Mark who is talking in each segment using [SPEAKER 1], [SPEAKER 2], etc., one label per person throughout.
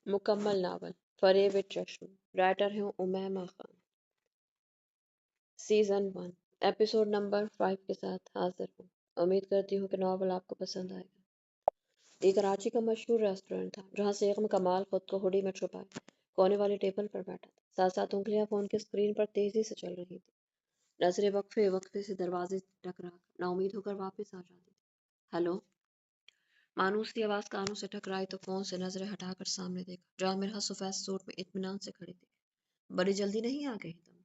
[SPEAKER 1] मुकम्मल नावल फरेब चश्म। राइटर हूँ Umaima Khan. Season 1 episode number 5 के साथ हाजिर हूँ। उम्मीद करती हूँ कि नावल आपको पसंद आएगा। ये कराची का मशहूर रेस्टोरेंट था जहाँ शेख कमाल खुद को हुडी में छुपाए कोने वाली टेबल पर बैठा था। साथ साथ उंगलियां फोन की स्क्रीन पर तेजी से चल रही थी। नजरें वक्फे वक्फे से दरवाजे टकरा नाउमीद होकर वापस आ जाती थी। हेलो। मानूस की आवाज कानों से टकराई तो फोन से नजरें हटाकर सामने देखा जहाँ मिर्हा सफेद सूट में इत्मीनान से खड़ी थी। बड़ी जल्दी नहीं आ गई तुम?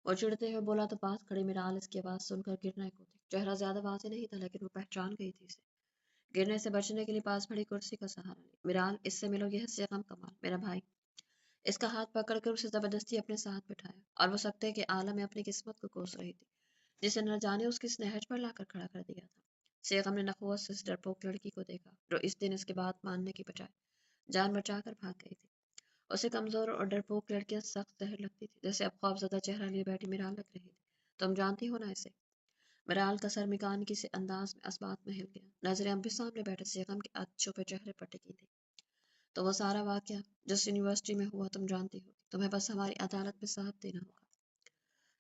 [SPEAKER 1] वो चिढ़ते हुए बोला तो पास खड़े मिराल इसकी आवाज सुनकर गिरने को थी। चेहरा ज्यादा वाजे नहीं था लेकिन वो पहचान गई थी इसे। गिरने से बचने के लिए पास खड़ी कुर्सी का सहारा ली। मिराल, इससे मिलो, यह सेगम कमाल मेरा भाई। इसका हाथ पकड़कर उसे जबरदस्ती अपने साथ बिठाया और वो सकते के आलम में अपनी किस्मत को कोस रही थी जिसे न जाने उसकी स्नेहज पर लाकर खड़ा कर दिया था। शेखम ने नखुवत से इस डरपोक लड़की को देखा जो इस दिन इसकी बात मानने की बजाय जान बचाकर भाग गई थी। उसे कमजोर और डरपोक लड़कियां सख्त जहर लगती थी जैसे अब खौफजदा चेहरा लिए बैठी मिराल लग रही थी। तुम जानती हो ना इसे? मिराल का सर मिकानगी से अंदाज में असबात में हिल गया। नजरें अब भी सामने बैठे शेखम के अच्छों पे चेहरे पर टिकी थी। तो वो सारा वाकया जिस यूनिवर्सिटी में हुआ तुम जानती हो। तुम्हें बस हमारी अदालत में साथ देना होगा।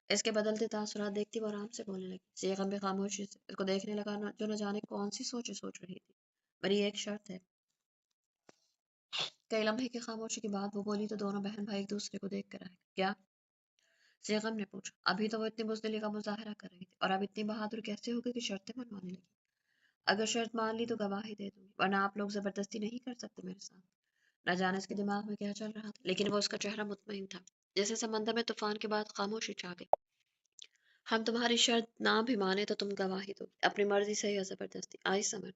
[SPEAKER 1] इसके बदलते तासुरात देखती वो आराम से बोलने लगी। शेखम भी खामोशी से इसको देखने लगा जो न जाने कौन सी सोच रही थी। मेरी एक शर्त है। कई लम्हे की खामोशी के बाद वो बोली तो दोनों बहन भाई एक दूसरे को देख कर आए। क्या? शेखम ने पूछा। अभी तो वो इतनी बुजदिली का मुजाहरा कर रही थी और अब इतनी बहादुर कैसे हो गई कि शर्तें मनवाने लगी। अगर शर्त मान ली तो गवाही दे दूंगी वरना आप लोग जबरदस्ती नहीं कर सकते मेरे साथ। न जाने उसके दिमाग में क्या चल रहा था लेकिन वो उसका चेहरा मुतमईन था जैसे समंदर में तूफान के बाद खामोशी छा गई। हम तुम्हारी शर्त ना भी माने तो तुम गवाही दो अपनी मर्जी से या जबरदस्ती। आई समझ।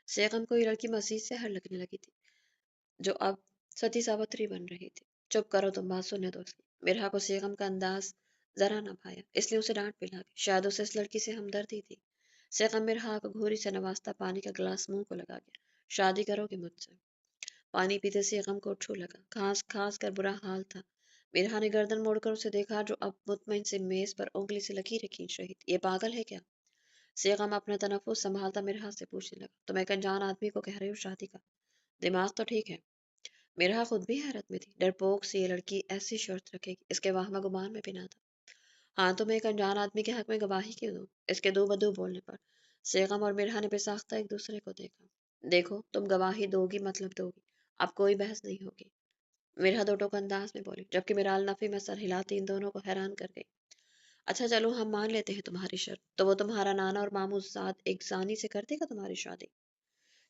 [SPEAKER 1] शेखम को ये लड़की मजीद से हर लगने लगी थी जो अब सती सावित्री बन रही थी। चुप करो, तुम बात सुनने दो उसकी। मिरहा को शेखम का अंदाज जरा ना भाया इसलिए उसे डांट पिला गई। शायद उसे इस लड़की से हमदर्दी थी। शेखम मिरहा को घूरी से नवाजता पानी का गिलास मुंह को लगा गया। शादी करोगे मुझसे? पानी पीते शेखम को छू लगा। खांस खांस कर बुरा हाल था। मिरहा ने गर्दन मोड़कर उसे देखा जो अब मुतमईन से मेज पर उंगली से लकीरें खींच रही थी। ये पागल है क्या? शेखम अपना तनफ्फुस संभालता मिरहा से पूछने लगा। तुम एक अनजान आदमी को कह रही हो शादी का? दिमाग तो ठीक है? मिरहा खुद भी हैरत में थी। डरपोक सी ये लड़की ऐसी शर्त रखेगी इसके वाहमा गुमान में भी ना था। हाँ तो मैं एक अनजान आदमी के हक में गवाही क्यों दूं? इसके दो बदू बोलने पर शेखम और मिरहा ने बेसाख्ता एक दूसरे को देखा। देखो, तुम गवाही दोगी मतलब दोगी। अब कोई बहस नहीं होगी। मिरहा दो टोक अंदाज में बोली जबकि मिराल नफी में सर हिलाती इन दोनों को हैरान कर गई। अच्छा चलो, हम मान लेते हैं तुम्हारी शर्त। तो वो तुम्हारा नाना और मामू साथ एक जानी से कर देगा तुम्हारी शादी?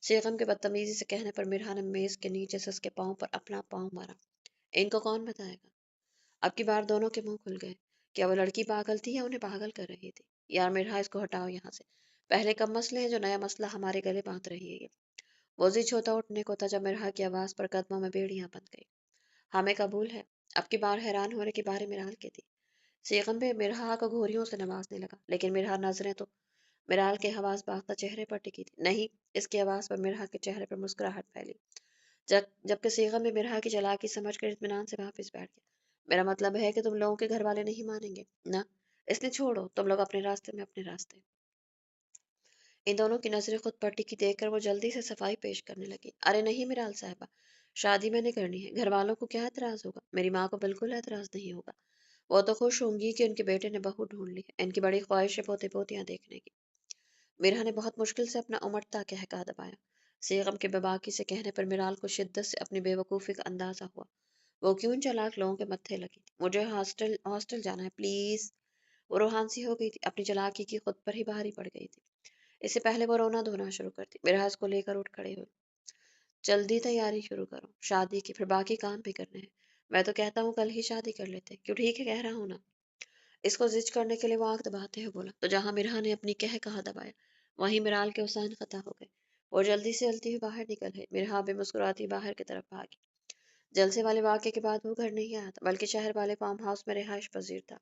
[SPEAKER 1] शेखम के बदतमीजी से कहने पर मिरहा ने मेज के नीचे से उसके पाँव पर अपना पाँव मारा। इनको कौन बताएगा? अब की बार दोनों के मुंह खुल गए। क्या वो लड़की पागल थी या उन्हें पागल कर रही थी? यार मिर्हा, इसको हटाओ यहाँ से। पहले कम मसले हैं जो नया मसला हमारे गले बांध रही है ये। वो जी छोटा उठने को था जब मिर्हा की आवाज पर कदमों में बेड़ियां बंध गई। हमें कबूल है। अब की बार हैरान होने की बारी मिराल की थी। शेखम पे मिर्हा को घोरियों से नवाजने लगा लेकिन मिर्हा नजरें तो मिराल के हवास बाख्ता चेहरे पर टिकी थी। नहीं। इसकी आवाज पर मिर्हा के चेहरे पर मुस्कुराहट फैली जबकि शेखम भी मिर्हा की चालाकी समझकर इत्मीनान से वापस बैठ गया। मेरा मतलब है कि तुम लोगों के घर वाले नहीं मानेंगे ना? इसलिए छोड़ो, तुम लोग अपने रास्ते में अपने रास्ते। इन दोनों की नजरें खुद पर टिकी देखकर वो जल्दी से सफाई पेश करने लगी। अरे नहीं मिराल साहबा, शादी मैंने करनी है। घर वालों को क्या एतराज होगा? मेरी माँ को बिल्कुल एतराज नहीं होगा। वो तो खुश होंगी कि उनके बेटे ने बहू ढूंढ ली है। इनकी बड़ी ख्वाहिश है पोते पोतियां देखने की। मिरहा ने बहुत मुश्किल से अपना उमड़ता कहका दबाया। शेखम के बेबाकी से कहने पर मिराल को शिद्दत से अपनी बेवकूफ़ी का अंदाजा हुआ। वो क्यों इन चालाक लोगों के मत्थे लगी? मुझे हॉस्टल हॉस्टल जाना है प्लीज। वो रूहान सी हो गई थी। अपनी चालाकी की खुद पर ही भारी पड़ गई थी। इससे पहले वो रोना धोना शुरू करती। मिराज को लेकर उठ खड़े हुए। जल्दी तैयारी शुरू करो शादी की, फिर बाकी काम भी करने हैं। मैं तो कहता हूँ कल ही शादी कर लेते हैं। क्यों? ठीक है कह रहा हूँ ना। इसको जिज करने के लिए वो आंख दबाते हुए बोला तो जहां मिरहा ने अपनी कह कहा दबाया वहीं मिराल के उसान खता हो गए। वो जल्दी से चलती हुई बाहर निकल गई। मिरहा भी मुस्कुराती बाहर की तरफ भागी। जलसे वाले वाक़ये के बाद वो घर नहीं आया था बल्कि शहर वाले फार्म हाउस में रिहाइश पजीर था।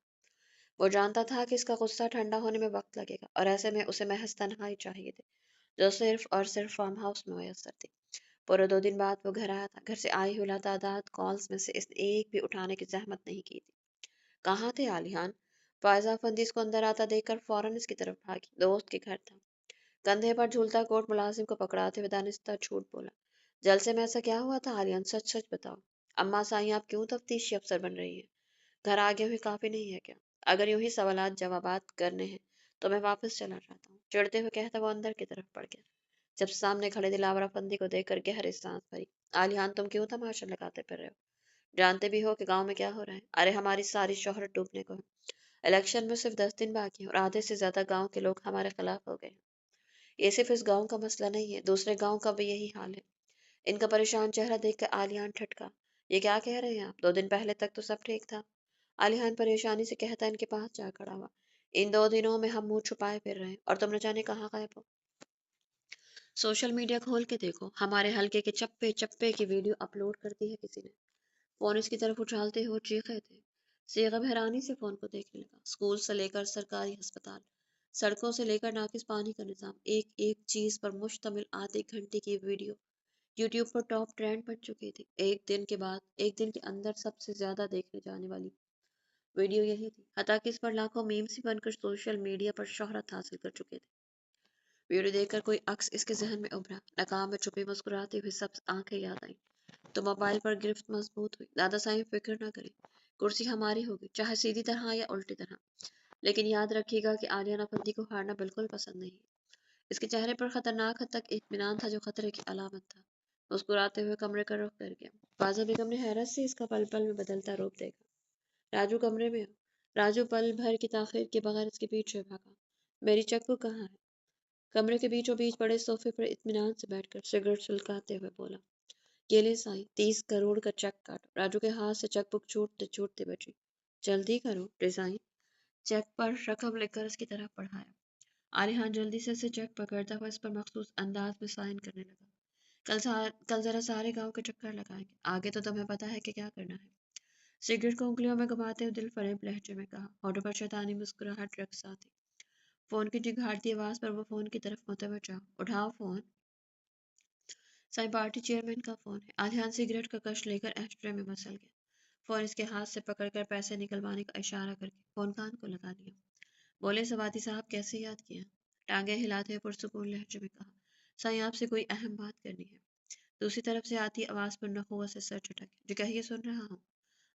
[SPEAKER 1] वो जानता था कि इसका गुस्सा ठंडा होने में वक्त लगेगा और ऐसे में उसे महज तन्हाई चाहिए थी जो सिर्फ और सिर्फ फार्म हाउस में मैसर थी। पूरे 2 दिन बाद वो घर आया था। घर से आई हुई लतादात कॉल्स में से इसने एक भी उठाने की जहमत नहीं की थी। कहाँ थे आलियान? फायजा फंदीस को अंदर आता देखकर फौरन इसकी तरफ भागी। दोस्त के घर था। कंधे पर झूलता कोट मुलाजिम को पकड़ाते हुए दानिस्ता झूठ बोला। جلسے میں ایسا کیا ہوا تھا عالیان؟ سچ سچ بتاؤ۔ اماں سائیں آپ کیوں تفتیشی افسر بن رہی ہیں؟ گھر آگے ہوئے کافی نہیں ہے کیا؟ اگر یوں ہی سوالات جوابات کرنے ہیں تو میں واپس چلا جاتا ہوں، چڑھتے ہوئے کہتا وہ اندر کی طرف بڑھ گیا۔ جب سامنے کھڑے دلاور افندی کو دیکھ کر گہری سانس بھری۔ عالیان تم کیوں تماشا لگاتے پھر رہے ہو؟ جانتے بھی ہو کہ گاؤں میں کیا ہو رہا ہے؟ ارے ہماری ساری شہرت ڈوبنے کو ہے۔ الیکشن میں صرف 10 دن باقی ہیں اور آدھے سے زیادہ گاؤں کے لوگ ہمارے خلاف ہو گئے ہیں۔ یہ صرف اس گاؤں کا مسئلہ نہیں ہے، دوسرے گاؤں کا بھی یہی حال ہے۔ ان کا پریشان چہرہ دیکھ کر عالیان ٹھٹکا۔ یہ کیا کہہ رہے ہیں آپ؟ 2 دن پہلے تک تو سب ٹھیک تھا۔ عالیان پریشانی سے کہتا ان کے پاس جا کھڑا ہوا۔ ان 2 دنوں میں ہم منہ چھپائے پھر رہے ہیں اور تم نہ جانے کہاں غائب ہو۔ سوشل میڈیا کھول کے دیکھو، ہمارے حلقے کے چپے چپے کی ویڈیو اپلوڈ کر دی ہے کسی نے۔ فون اس کی طرف اچھالتے ہوئے چیخے تھے۔ صیغب حیرانی سے فون کو دیکھنے لگا۔ اسکول سے لے کر سرکاری ہسپتال، سڑکوں سے لے کر ناقص پانی کا نظام، ایک ایک چیز پر مشتمل آدھے گھنٹے کی ویڈیو یوٹیوب پر ٹاپ ٹرینڈ بن چکی تھی۔ ایک دن کے اندر سب سے زیادہ دیکھنے جانے والی ویڈیو یہی تھی، حتیٰ کہ اس پر لاکھوں میمز بن کر سوشل میڈیا پر شہرت حاصل کر چکے تھے۔ ویڈیو دیکھ کر کوئی عکس اس کے ذہن میں ابھرا، ناکام میں چھپی مسکراتی ہوئی سب آنکھیں یاد آئیں تو موبائل پر گرفت مضبوط ہوئی۔ دادا صاحب فکر نہ کریں، کرسی ہماری ہوگی، چاہے سیدھی طرح یا الٹی طرح، لیکن یاد رکھیے گا کہ عالیہ افندی کو ہارنا بالکل پسند نہیں ہے۔ اس کے چہرے پر خطرناک حد تک اطمینان تھا جو خطرے کی علامت تھا۔ مسکراتے ہوئے کمرے کا رخ کر گیا۔ فاضل بیگم نے حیرت سے اس کا پل پل میں بدلتا روپ دیکھا۔ راجو کمرے میں ہو؟ راجو پل بھر کی تاخیر کے بغیر اس کے پیچھے بھاگا۔ میری چیک بک کہاں ہے؟ کمرے کے بیچوں بیچ پڑے صوفے پر اطمینان سے بیٹھ کر سگریٹ سلکاتے ہوئے بولا، یہ لے سائیں، 30 کروڑ کا چیک کاٹو۔ راجو کے ہاتھ سے چیک بک چھوٹتے چھوٹتے بچی۔ جلدی کرو ڈیزائن۔ چیک پر رقم لکھ کر اس کی طرف بڑھایا۔ عالیہ جلدی سے اسے چیک پکڑتا ہوا اس پر مخصوص انداز میں سائن کرنے لگا۔ کل ذرا سارے گاؤں کے چکر لگائیں گے، آگے تو تمہیں پتا ہے کہ کیا کرنا ہے۔ سگریٹ کو انگلیوں میں گھماتے ہوئے دل فریب لہجے میں کہا، ہونٹوں پر شیطانی مسکراہٹ رقص آتی۔ فون کی جھنجھاڑتی آواز پر وہ فون کی طرف متوجہ، اٹھاؤ فون۔ سائیں پارٹی چیئرمین کا فون ہے۔ عالیہ سگریٹ کا کش لے کر ایشٹرے میں مسل گیا۔ فون اس کے ہاتھ سے پکڑ کر پیسے نکلوانے کا اشارہ کر کے فون کان کو لگا دیا۔ بولے سوادی صاحب کیسے یاد کیا؟ ٹانگیں ہلاتے ہوئے پرسکون لہجے میں کہا، سائیں آپ سے کوئی اہم بات کرنی ہے۔ دوسری طرف سے آتی آواز پر نخوت سے سر جھٹک، جو کہیے سن رہا ہوں۔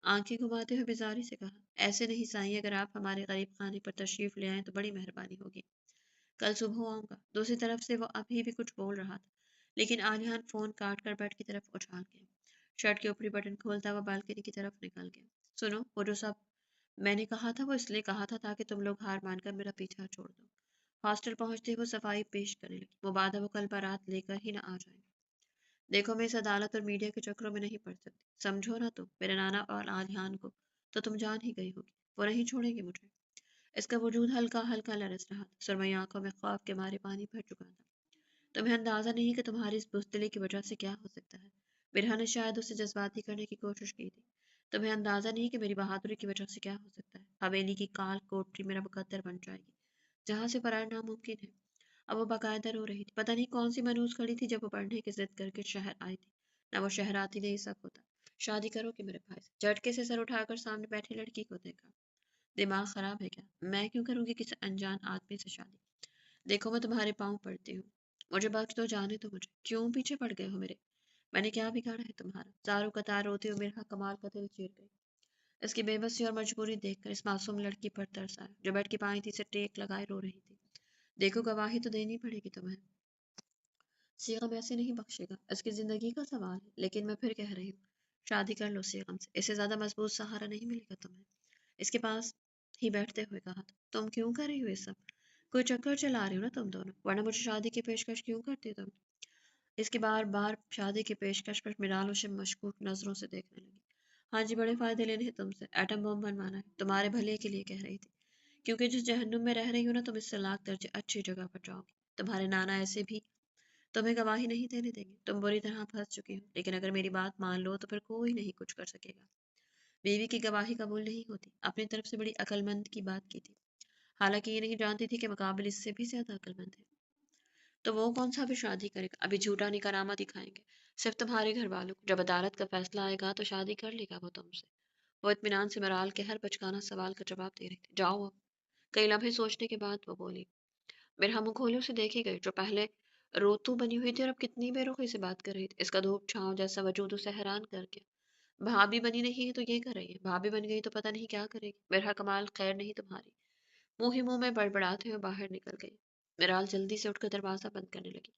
[SPEAKER 1] آنکھیں گھماتے ہوئے بیزاری سے کہا، ایسے نہیں سائیں، اگر آپ ہمارے غریب خانے پر تشریف لے آئیں تو بڑی مہربانی ہوگی۔ کل صبح آؤں گا۔ دوسری طرف سے وہ ابھی بھی کچھ بول رہا تھا، لیکن عالیان فون کاٹ کر بیڈ کی طرف اچھال گیا۔ شرٹ کے اوپری بٹن کھولتا ہوا بالکنی کی طرف نکل گیا۔ سنو، وہ جو سب میں نے کہا تھا وہ اس لیے کہا تھا تاکہ تم لوگ ہار مان کر میرا پیچھا چھوڑ دو۔ ہاسٹل پہنچتے وہ صفائی پیش کرنے لگی، مبادہ وہ کل بارات لے کر ہی نہ آ جائیں۔ دیکھو میں اس عدالت اور میڈیا کے چکروں میں نہیں پڑ سکتی، سمجھو نا تم میرے نانا اور عالیان کو تو تم جان ہی گئی ہوگی، وہ نہیں چھوڑیں گے مجھے۔ اس کا وجود ہلکا ہلکا لرز رہا تھا، سرمئی آنکھوں میں خواب کے مارے پانی بھر چکا تھا۔ تمہیں اندازہ نہیں کہ تمہاری اس بزدلی کی وجہ سے کیا ہو سکتا ہے۔ برہا نے شاید اسے جذباتی کرنے کی کوشش کی تھی۔ تمہیں اندازہ نہیں کہ میری بہادری کی وجہ سے کیا ہو سکتا ہے۔ حویلی کی کال کوٹری میرا مقدر بن جائے گی، جہاں سے فرار ناممکن ہے۔ اب وہ باقاعدہ رو رہی تھی، پتہ نہیں کون سی منوس کھڑی تھی جب وہ پڑھنے کی ضد کر کے شہر آئی تھی۔ نہ وہ شہر آتی نہ یہ سب ہوتا۔ شادی کرو کہ میرے بھائی سے؟ جھٹکے سے سر اٹھا کر سامنے بیٹھی لڑکی کو دیکھا۔ دماغ خراب ہے کیا؟ میں کیوں کروں گی کسی انجان آدمی سے شادی؟ دیکھو میں تمہارے پاؤں پڑتی ہوں، مجھے بخش دو، جانے دو مجھے۔ کیوں پیچھے پڑ گئے ہو میرے؟ میں نے کیا بگاڑا ہے تمہارا؟ زاروں قطار روتے ہوئے میرا کمال کا دل چیر گئی۔ اس کی بے بسی اور مجبوری دیکھ کر اس معصوم لڑکی پر ترس آیا، جو بیٹھ کے پائیں تھی سے ٹیک لگائے رو رہی تھی۔ دیکھو گواہی تو دینی پڑے گی تمہیں۔ سیغم ایسے نہیں بخشے گا، اس کی زندگی کا سوال ہے، لیکن میں پھر کہہ رہی ہوں، شادی کر لو سیغم سے، اس سے زیادہ مضبوط سہارا نہیں ملے گا تمہیں۔ اس کے پاس ہی بیٹھتے ہوئے کہا تھا، تم کیوں کر رہی ہو یہ سب؟ کوئی چکر چلا رہی ہو نا تم دونوں، ورنہ مجھے شادی کی پیشکش کیوں کرتی تم؟ اس کی بار بار شادی کی پیشکش پر مرال اسے مشکوک نظروں سے دیکھنے لگی۔ ہاں جی، بڑے فائدے لینے ہیں تم سے، ایٹم بم بنوانا ہے، تمہارے بھلے کے لیے کہہ رہی تھی، کیونکہ جس جہنم میں رہ رہی ہو نا تم، اس سے لاکھ درجے اچھی جگہ پر جاؤ گی۔ تمہارے نانا ایسے بھی تمہیں گواہی نہیں دینے دیں گے، تم بری طرح پھنس چکی ہو، لیکن اگر میری بات مان لو تو پھر کوئی نہیں کچھ کر سکے گا۔ بیوی کی گواہی قبول نہیں ہوتی، اپنی طرف سے بڑی عقل مند کی بات کی تھی، حالانکہ یہ نہیں جانتی تھی کہ مقابل اس سے بھی زیادہ عقل مند ہے۔ تو وہ کون سا بھی شادی کرے گا؟ ابھی جھوٹا نہیں کرامہ دکھائیں گے صرف تمہارے گھر والوں کو، جب عدالت کا فیصلہ آئے گا تو شادی کر لے گا وہ تم سے۔ وہ اطمینان سے مرال کے ہر بچکانا سوال کا جواب دے رہی تھی۔ جاؤ اب۔ کئی لمحے سوچنے کے بعد وہ بولی۔ برہم منہ کھولے اسے دیکھی گئی، جو پہلے रोतू बनी हुई थी और अब कितनी बेरुखी से बात कर रही थी। इसका धूप छांव जैसा वजूद उसे हैरान कर गया। भाभी बनी नहीं है तो ये कर रही है, भाभी बन गई तो पता नहीं क्या करेगी। मेरा कमाल खैर नहीं तुम्हारी। मुंह ही मुंह में बड़बड़ाते हुए बाहर निकल गई। मिराल जल्दी से उठकर दरवाजा बंद करने लगी।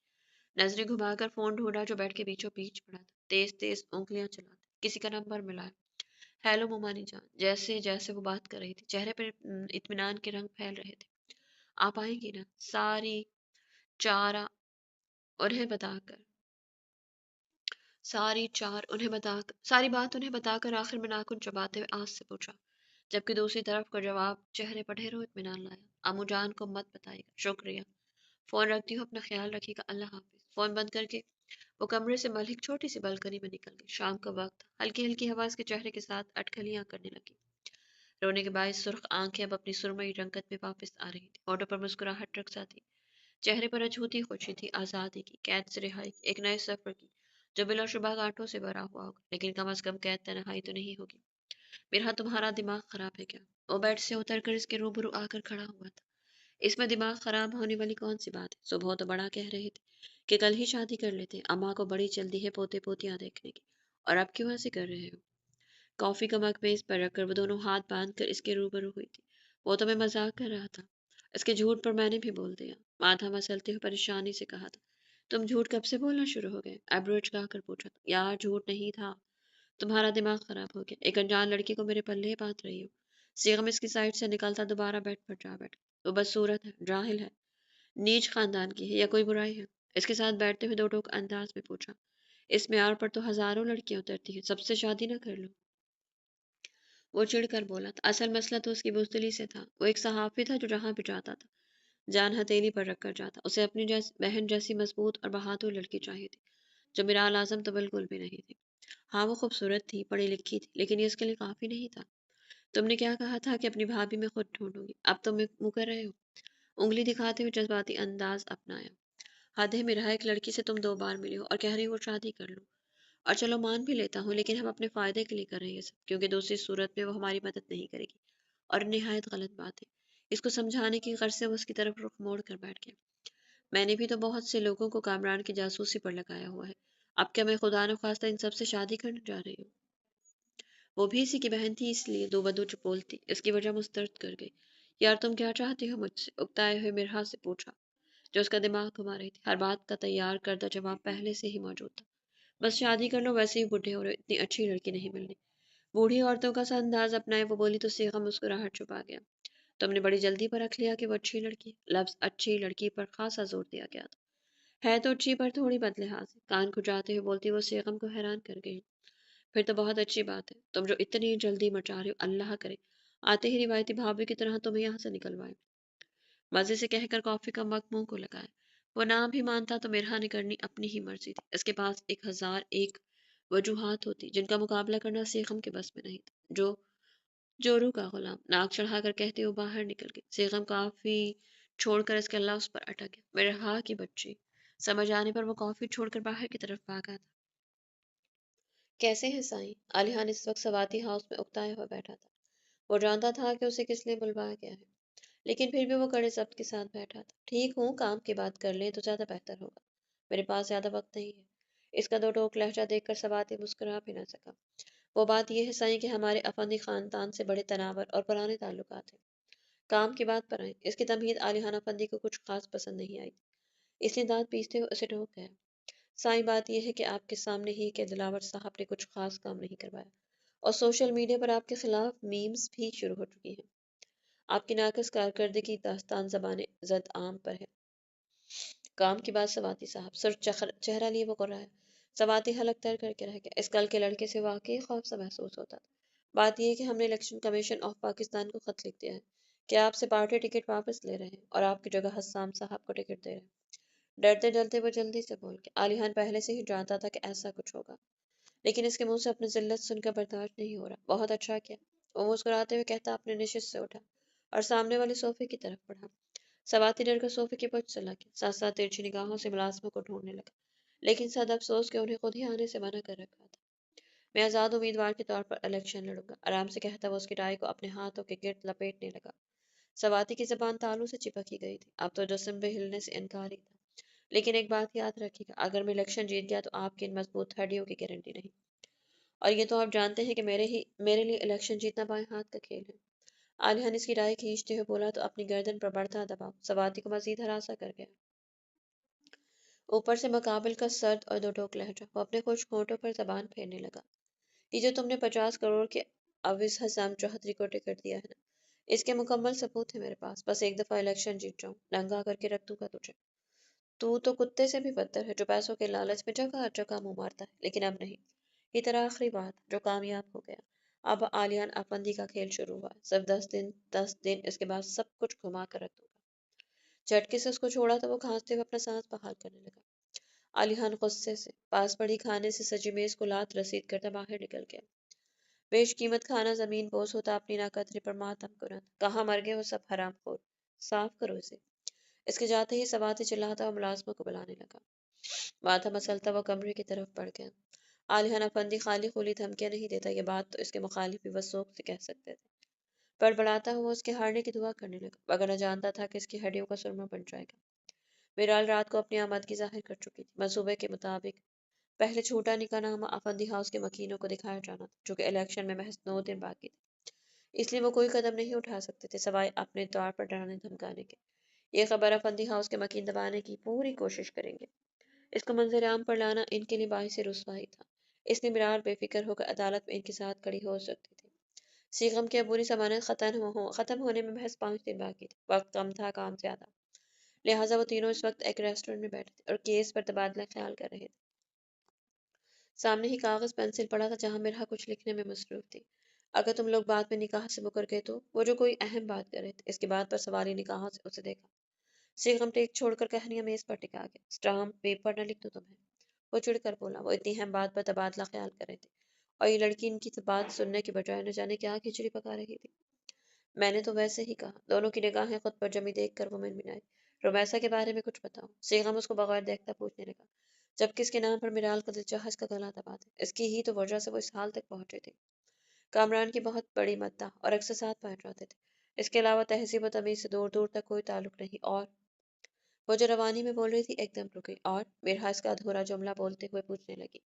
[SPEAKER 1] नजरें घुमाकर फोन ढूंढा जो बेड के बीचों बीच पड़ा था। तेज तेज उंगलियां चलाते किसी का नंबर मिलाया। हेलो मोमानी जान। जैसे जैसे वो बात कर रही थी चेहरे पर इत्मीनान के रंग फैल रहे थे। आप आएंगी ना? चारा उन्हें बताकर सारी बात उन्हें बताकर आखिर में नाखुन चबाते हुए आस से पूछा, जबकि दूसरी तरफ का जवाब चेहरे पर ढेरों इत्मीनान लाया। अम्मू जान को मत बताइएगा, शुक्रिया। फोन रखती हूँ, अपना ख्याल रखिएगा, अल्लाह हाफिज। फोन बंद करके वो कमरे से मलिक छोटी सी बालकनी में निकल गई। शाम का वक्त था। हल्की हल्की हवा उसके चेहरे के साथ अटकलियां करने लगी। रोने के बाद सुर्ख आंखें अब अपनी सुरमई रंगत में वापस आ रही थी। होठों पर मुस्कुराहट रखसा थी। चेहरे पर अछूती खुशी थी, आज़ादी की, कैद से रिहाई की, एक नए सफर की, जो बिलाशुबह गांठों से भरा हुआ होगा, लेकिन कम अज कम कैद तन्हाई तो नहीं होगी। मेरा तुम्हारा दिमाग खराब है क्या? वो बेड से उतरकर इसके रूबरू आकर खड़ा हुआ था। इसमें दिमाग खराब होने वाली कौन सी बात है? सुबह तो बड़ा कह रहे थे कि कल ही शादी कर लेते, अम्मा को बड़ी जल्दी है पोते पोतियां देखने की, और अब क्यों ऐसे कर रहे हो? कॉफी का मग मेज पर रखकर वो दोनों हाथ बांध कर इसके रूबरू हुई थी। वो तो मैं मजाक कर रहा था। इसके झूठ पर मैंने भी बोल दिया। माथा मसलते हुए परेशानी से कहा था, तुम झूठ कब से बोलना शुरू हो गए? एब्रोच कर पूछा था। यार झूठ नहीं था, तुम्हारा दिमाग खराब हो गया। एक अनजान लड़की को मेरे पल्ले बांध रही हो। सीगम इसकी साइड से निकलता दोबारा बेड पर जा बैठा। वो बदसूरत है, जाहिल है, नीच खानदान की है, या कोई बुराई है? इसके साथ बैठते हुए दो टोक अंदाज में पूछा। इस म्यार पर तो हजारों लड़कियां उतरती हैं, सबसे शादी ना कर लो? वो चिढ़कर बोला था। असल मसला तो उसकी बुजदिली से था। वो एक सहाफी था जो जहाँ भी जाता था जान हथेली पर रखकर जाता। उसे अपनी बहन जैसी मजबूत और बहादुर लड़की चाहिए थी, जो मिराल आजम तो बिल्कुल भी नहीं थी। हाँ वो खूबसूरत थी, पढ़ी लिखी थी, लेकिन ये उसके लिए काफी नहीं था। तुमने क्या कहा था कि अपनी भाभी में खुद ढूंढूंगी? अब तुम मुँह कर रहे हो। उंगली दिखाते हुए जज्बाती अंदाज अपनाया। हद है मेरा, एक लड़की से तुम 2 बार मिले हो और कह रही हो शादी कर लो। और चलो मान भी लेता हूँ, लेकिन हम अपने फायदे के लिए कर रहे हैं ये सब, क्योंकि दूसरी सूरत में वो हमारी मदद नहीं करेगी, और निहायत गलत बात है। इसको समझाने की गर्ज से वो उसकी तरफ रुख मोड़ कर बैठ गया। मैंने भी तो बहुत से लोगों को कामरान की जासूसी पर लगाया हुआ है। अब क्या मैं खुदा न खास्ता इन सब से शादी करने जा रही हूँ? वो भी इसी की बहन थी, इसलिए दो बदू चुप बोलती। इसकी वजह मुस्तरद कर गई। यार तुम क्या चाहती हो मुझसे? उकताए हुए मिरहा से पूछा, जो उसका दिमाग घुमा रही थी। हर बात का तैयार करदा जवाब पहले से ही मौजूद था। बस शादी कर लो, वैसे ही बूढ़े हो रहे, इतनी अच्छी लड़की नहीं मिलनी। बूढ़ी औरतों का सा अंदाज अपनाए वो बोली तो सीगा मुस्कुराहट छुपा गया। तुमने बड़ी जल्दी पर रख लिया कि वो अच्छी लड़की है। लफ्ज अच्छी लड़की पर खासा जोर दिया गया था। है तो अच्छी पर थोड़ी बदलिहाज है। कान खुजाते हुए बोलती वो सीगम को हैरान कर गई। फिर तो बहुत अच्छी बात है। तुम जो इतनी जल्दी मचा रहे हो, अल्लाह करे आते ही रिवायती भाभी की तरह तुम्हें यहाँ से निकलवाए। मजे से कहकर कॉफी का मग मुंह को लगाया। वो ना भी मानता तो मिरहा ने करनी अपनी ही मर्जी थी। इसके पास 1001 वजूहात होती जिनका मुकाबला करना सीगम के बस में नहीं था। जोरू का गुलाम, नाक चढ़ाकर कहते हुए बाहर निकल गई। सीगम काफी छोड़कर इसके अल्लाह उस पर अटक गया। मेरे हाँ की बच्ची। समझ आने पर वो कॉफी छोड़कर बाहर की तरफ भागा था। कैसे हैं साईं? अलीहान इस वक्त सवाती हाउस में उकताए हुए बैठा था। वो जानता था कि उसे किस लिए बुलवाया गया है, लेकिन फिर भी वो कड़े जब्त के साथ बैठा था। ठीक हूँ, काम की बात कर लें तो ज्यादा बेहतर होगा। मेरे पास ज्यादा वक्त नहीं है। इसका दो टोक लहजा देखकर सवाती मुस्कुरा भी न सका। वो बात यह है साईं कि हमारे अफंदी खानदान से बड़े तनावर और पुराने ताल्लुकात हैं। काम की बात पर आए। इसकी तमहीद आलिहान अफंदी को कुछ खास पसंद नहीं आई, इसलिए दांत पीसते हुए उसे टोक गया। साईं बात यह है कि आपके सामने ही कि दिलावर साहब ने कुछ खास काम नहीं करवाया, और सोशल मीडिया पर आपके खिलाफ मीम्स भी शुरू हो चुकी हैं। आपकी नाकस कारकर्दगी दास्तान ज़बान जद आम पर है। काम की बात सवाती साहब, सिर्फ चेहरा लिए वो कर रहा है। सवाती हलक तर करके रह गया। इस कल के लड़के से वाकई खौफ सा महसूस होता था। बात यह है कि हमने इलेक्शन कमीशन ऑफ पाकिस्तान को खत लिख दिया है कि आपसे पार्टी टिकट वापस ले रहे हैं और आपकी जगह हस्साम साहब को टिकट दे रहे हैं। डरते डरते वो जल्दी से बोल के आलिहान पहले से ही जानता था कि ऐसा कुछ होगा, लेकिन इसके मुंह से अपनी जिल्लत सुनकर बर्दाश्त नहीं हो रहा। बहुत अच्छा किया, वो मुस्कुराते हुए कहता अपने नशिश से उठा और सामने वाले सोफे की तरफ बढ़ा। सवाती डर कर सोफे के पहुंच चला गया, साथ साथ तिरछी निगाहों से मुलाजमों को ढूंढने लगा, लेकिन सद अफसोस के उन्हें खुद ही आने से मना कर रखा था। मैं आजाद उम्मीदवार के तौर पर इलेक्शन लड़ूंगा, आराम से कहता वो उसकी टाई को अपने हाथों के गिर्द लपेटने लगा। सवाती की जबान तालू से चिपक ही गई थी। अब तो जिस्म भी हिलने से इनकार ही था। لیکن ایک بات یاد رکھیے گا، اگر میں الیکشن جیت گیا تو آپ کی ان مضبوط ہڈیوں کی گارنٹی نہیں، اور یہ تو آپ جانتے ہیں کہ میرے لیے الیکشن جیتنا بائیں ہاتھ کا کھیل ہے۔ عالیہ نے اس کی رائے کھینچتے ہوئے بولا تو اپنی گردن پر بڑھتا دباؤ سواتی کو مزید ہراساں کر گیا۔ اوپر سے مقابل کا سرد اور دو ٹوک لہجہ، وہ اپنے خوش ہونٹوں پر زبان پھیرنے لگا۔ یہ جو تم نے 50 کروڑ کے عوض حسام چوہدری کو ٹکٹ دیا ہے نا، اس کے مکمل ثبوت ہے میرے پاس، بس ایک دفعہ الیکشن جیت جاؤں، ننگا کر کے رکھ دوں گا تجھے۔ تو کتے سے بھی بدتر ہے جو پیسوں کے لالچ میں جگہ جگہ منہ مارتا ہے، لیکن اب نہیں۔ یہ تیرا آخری بات جو کامیاب ہو گیا۔ اب عالیان افندی کا کھیل شروع ہوا ہے، صرف 10 دن، اس کے بعد سب کچھ گھما کر رکھ دوں گا۔ جھٹکے سے اس کو چھوڑا تو وہ کھانستے ہوئے اپنا سانس بحال کرنے لگا۔ عالیان غصے سے پاس پڑی کھانے سے سجی میز کو لات رسید کرتا باہر نکل گیا۔ بیش قیمت کھانا زمین بوس ہوتا اپنی ناقدری پر ماتم کنند، کہاں مر گئے وہ سب حرام خور، صاف کرو اسے۔ اس کے جاتے ہی سواتی چلاتا اور ملازموں کو بلانے لگا۔ ماتھا مسلتا وہ کمرے کی طرف بڑھ گیا۔ عالیہ افندی خالی خولی دھمکیاں نہیں دیتا، یہ بات تو اس کے مخالف بھی وثوق سے کہہ سکتے تھے۔ پر بڑھاتا ہوا اس کے ہارنے کی دعا کرنے لگا، مگر نہ جانتا تھا کہ اس کی ہڈیوں کا سرما بن جائے گا۔ میرال رات کو اپنی آمادگی ظاہر کر چکی تھی۔ منصوبے کے مطابق پہلے چھوٹا نکاح نامہ افندی ہاؤس کے مکینوں کو دکھایا جانا تھا، چونکہ الیکشن میں محض 9 دن باقی تھے، اس لیے وہ کوئی قدم نہیں اٹھا سکتے تھے سوائے اپنے طور پر ڈرانے دھمکانے کے۔ یہ خبر افندی ہاؤس کے مکین دبانے کی پوری کوشش کریں گے۔ اس کو منظر عام پر لانا ان کے لیے باعث رسوائی تھا، اس لیے میرال بے فکر ہو کر عدالت میں ان کے ساتھ کھڑی ہو سکتی تھی۔ سیغم کی عبوری ضمانت ختم ہونے میں محض 5 دن باقی تھے، وقت کم تھا، کام زیادہ، لہٰذا وہ تینوں اس وقت ایک ریسٹورینٹ میں بیٹھے تھے اور کیس پر تبادلہ خیال کر رہے تھے۔ سامنے ہی کاغذ پینسل پڑا تھا جہاں مرحا کچھ لکھنے میں مصروف تھی۔ اگر تم لوگ بعد میں نکاح سے مکر گئے تو، وہ جو کوئی اہم بات کر رہے تھے، اس کی بات پر سواری نگاہوں سے اسے دیکھا۔ سیغم ٹیک چھوڑ کر کہنیاں میز پر ٹکا گیا۔ اسٹامپ پیپر نہ لکھ دو تمہیں، وہ چڑھ کر بولا۔ وہ اتنی اہم بات پر تبادلہ خیال کر رہے تھے اور یہ لڑکی ان کی بات سننے کے بجائے نہ جانے کیا کھچڑی پکا رہی تھی۔ میں نے تو ویسے ہی کہا۔ دونوں کی نگاہیں خود پر جمی دیکھ کر وہ منمنائی۔ رومیسا کے بارے میں کچھ بتاؤ، سیغم اس کو بغیر دیکھتا پوچھنے لگا، جبکہ اس کے نام پر میرال کا دل جہاز کا گلا دبا تھا۔ اس کی ہی تو وجہ سے وہ اس حال تک پہنچے تھے۔ کامران کی بہت بڑی مداح اور اکثر ساتھ بیٹھ جاتے تھے، اس کے علاوہ تہذیب و تمیز سے دور دور تک کوئی تعلق نہیں۔ اور وہ جو روانی میں بول رہی تھی ایک دم رک گئی، اور میرا اس کا ادھورا جملہ بولتے ہوئے پوچھنے لگی،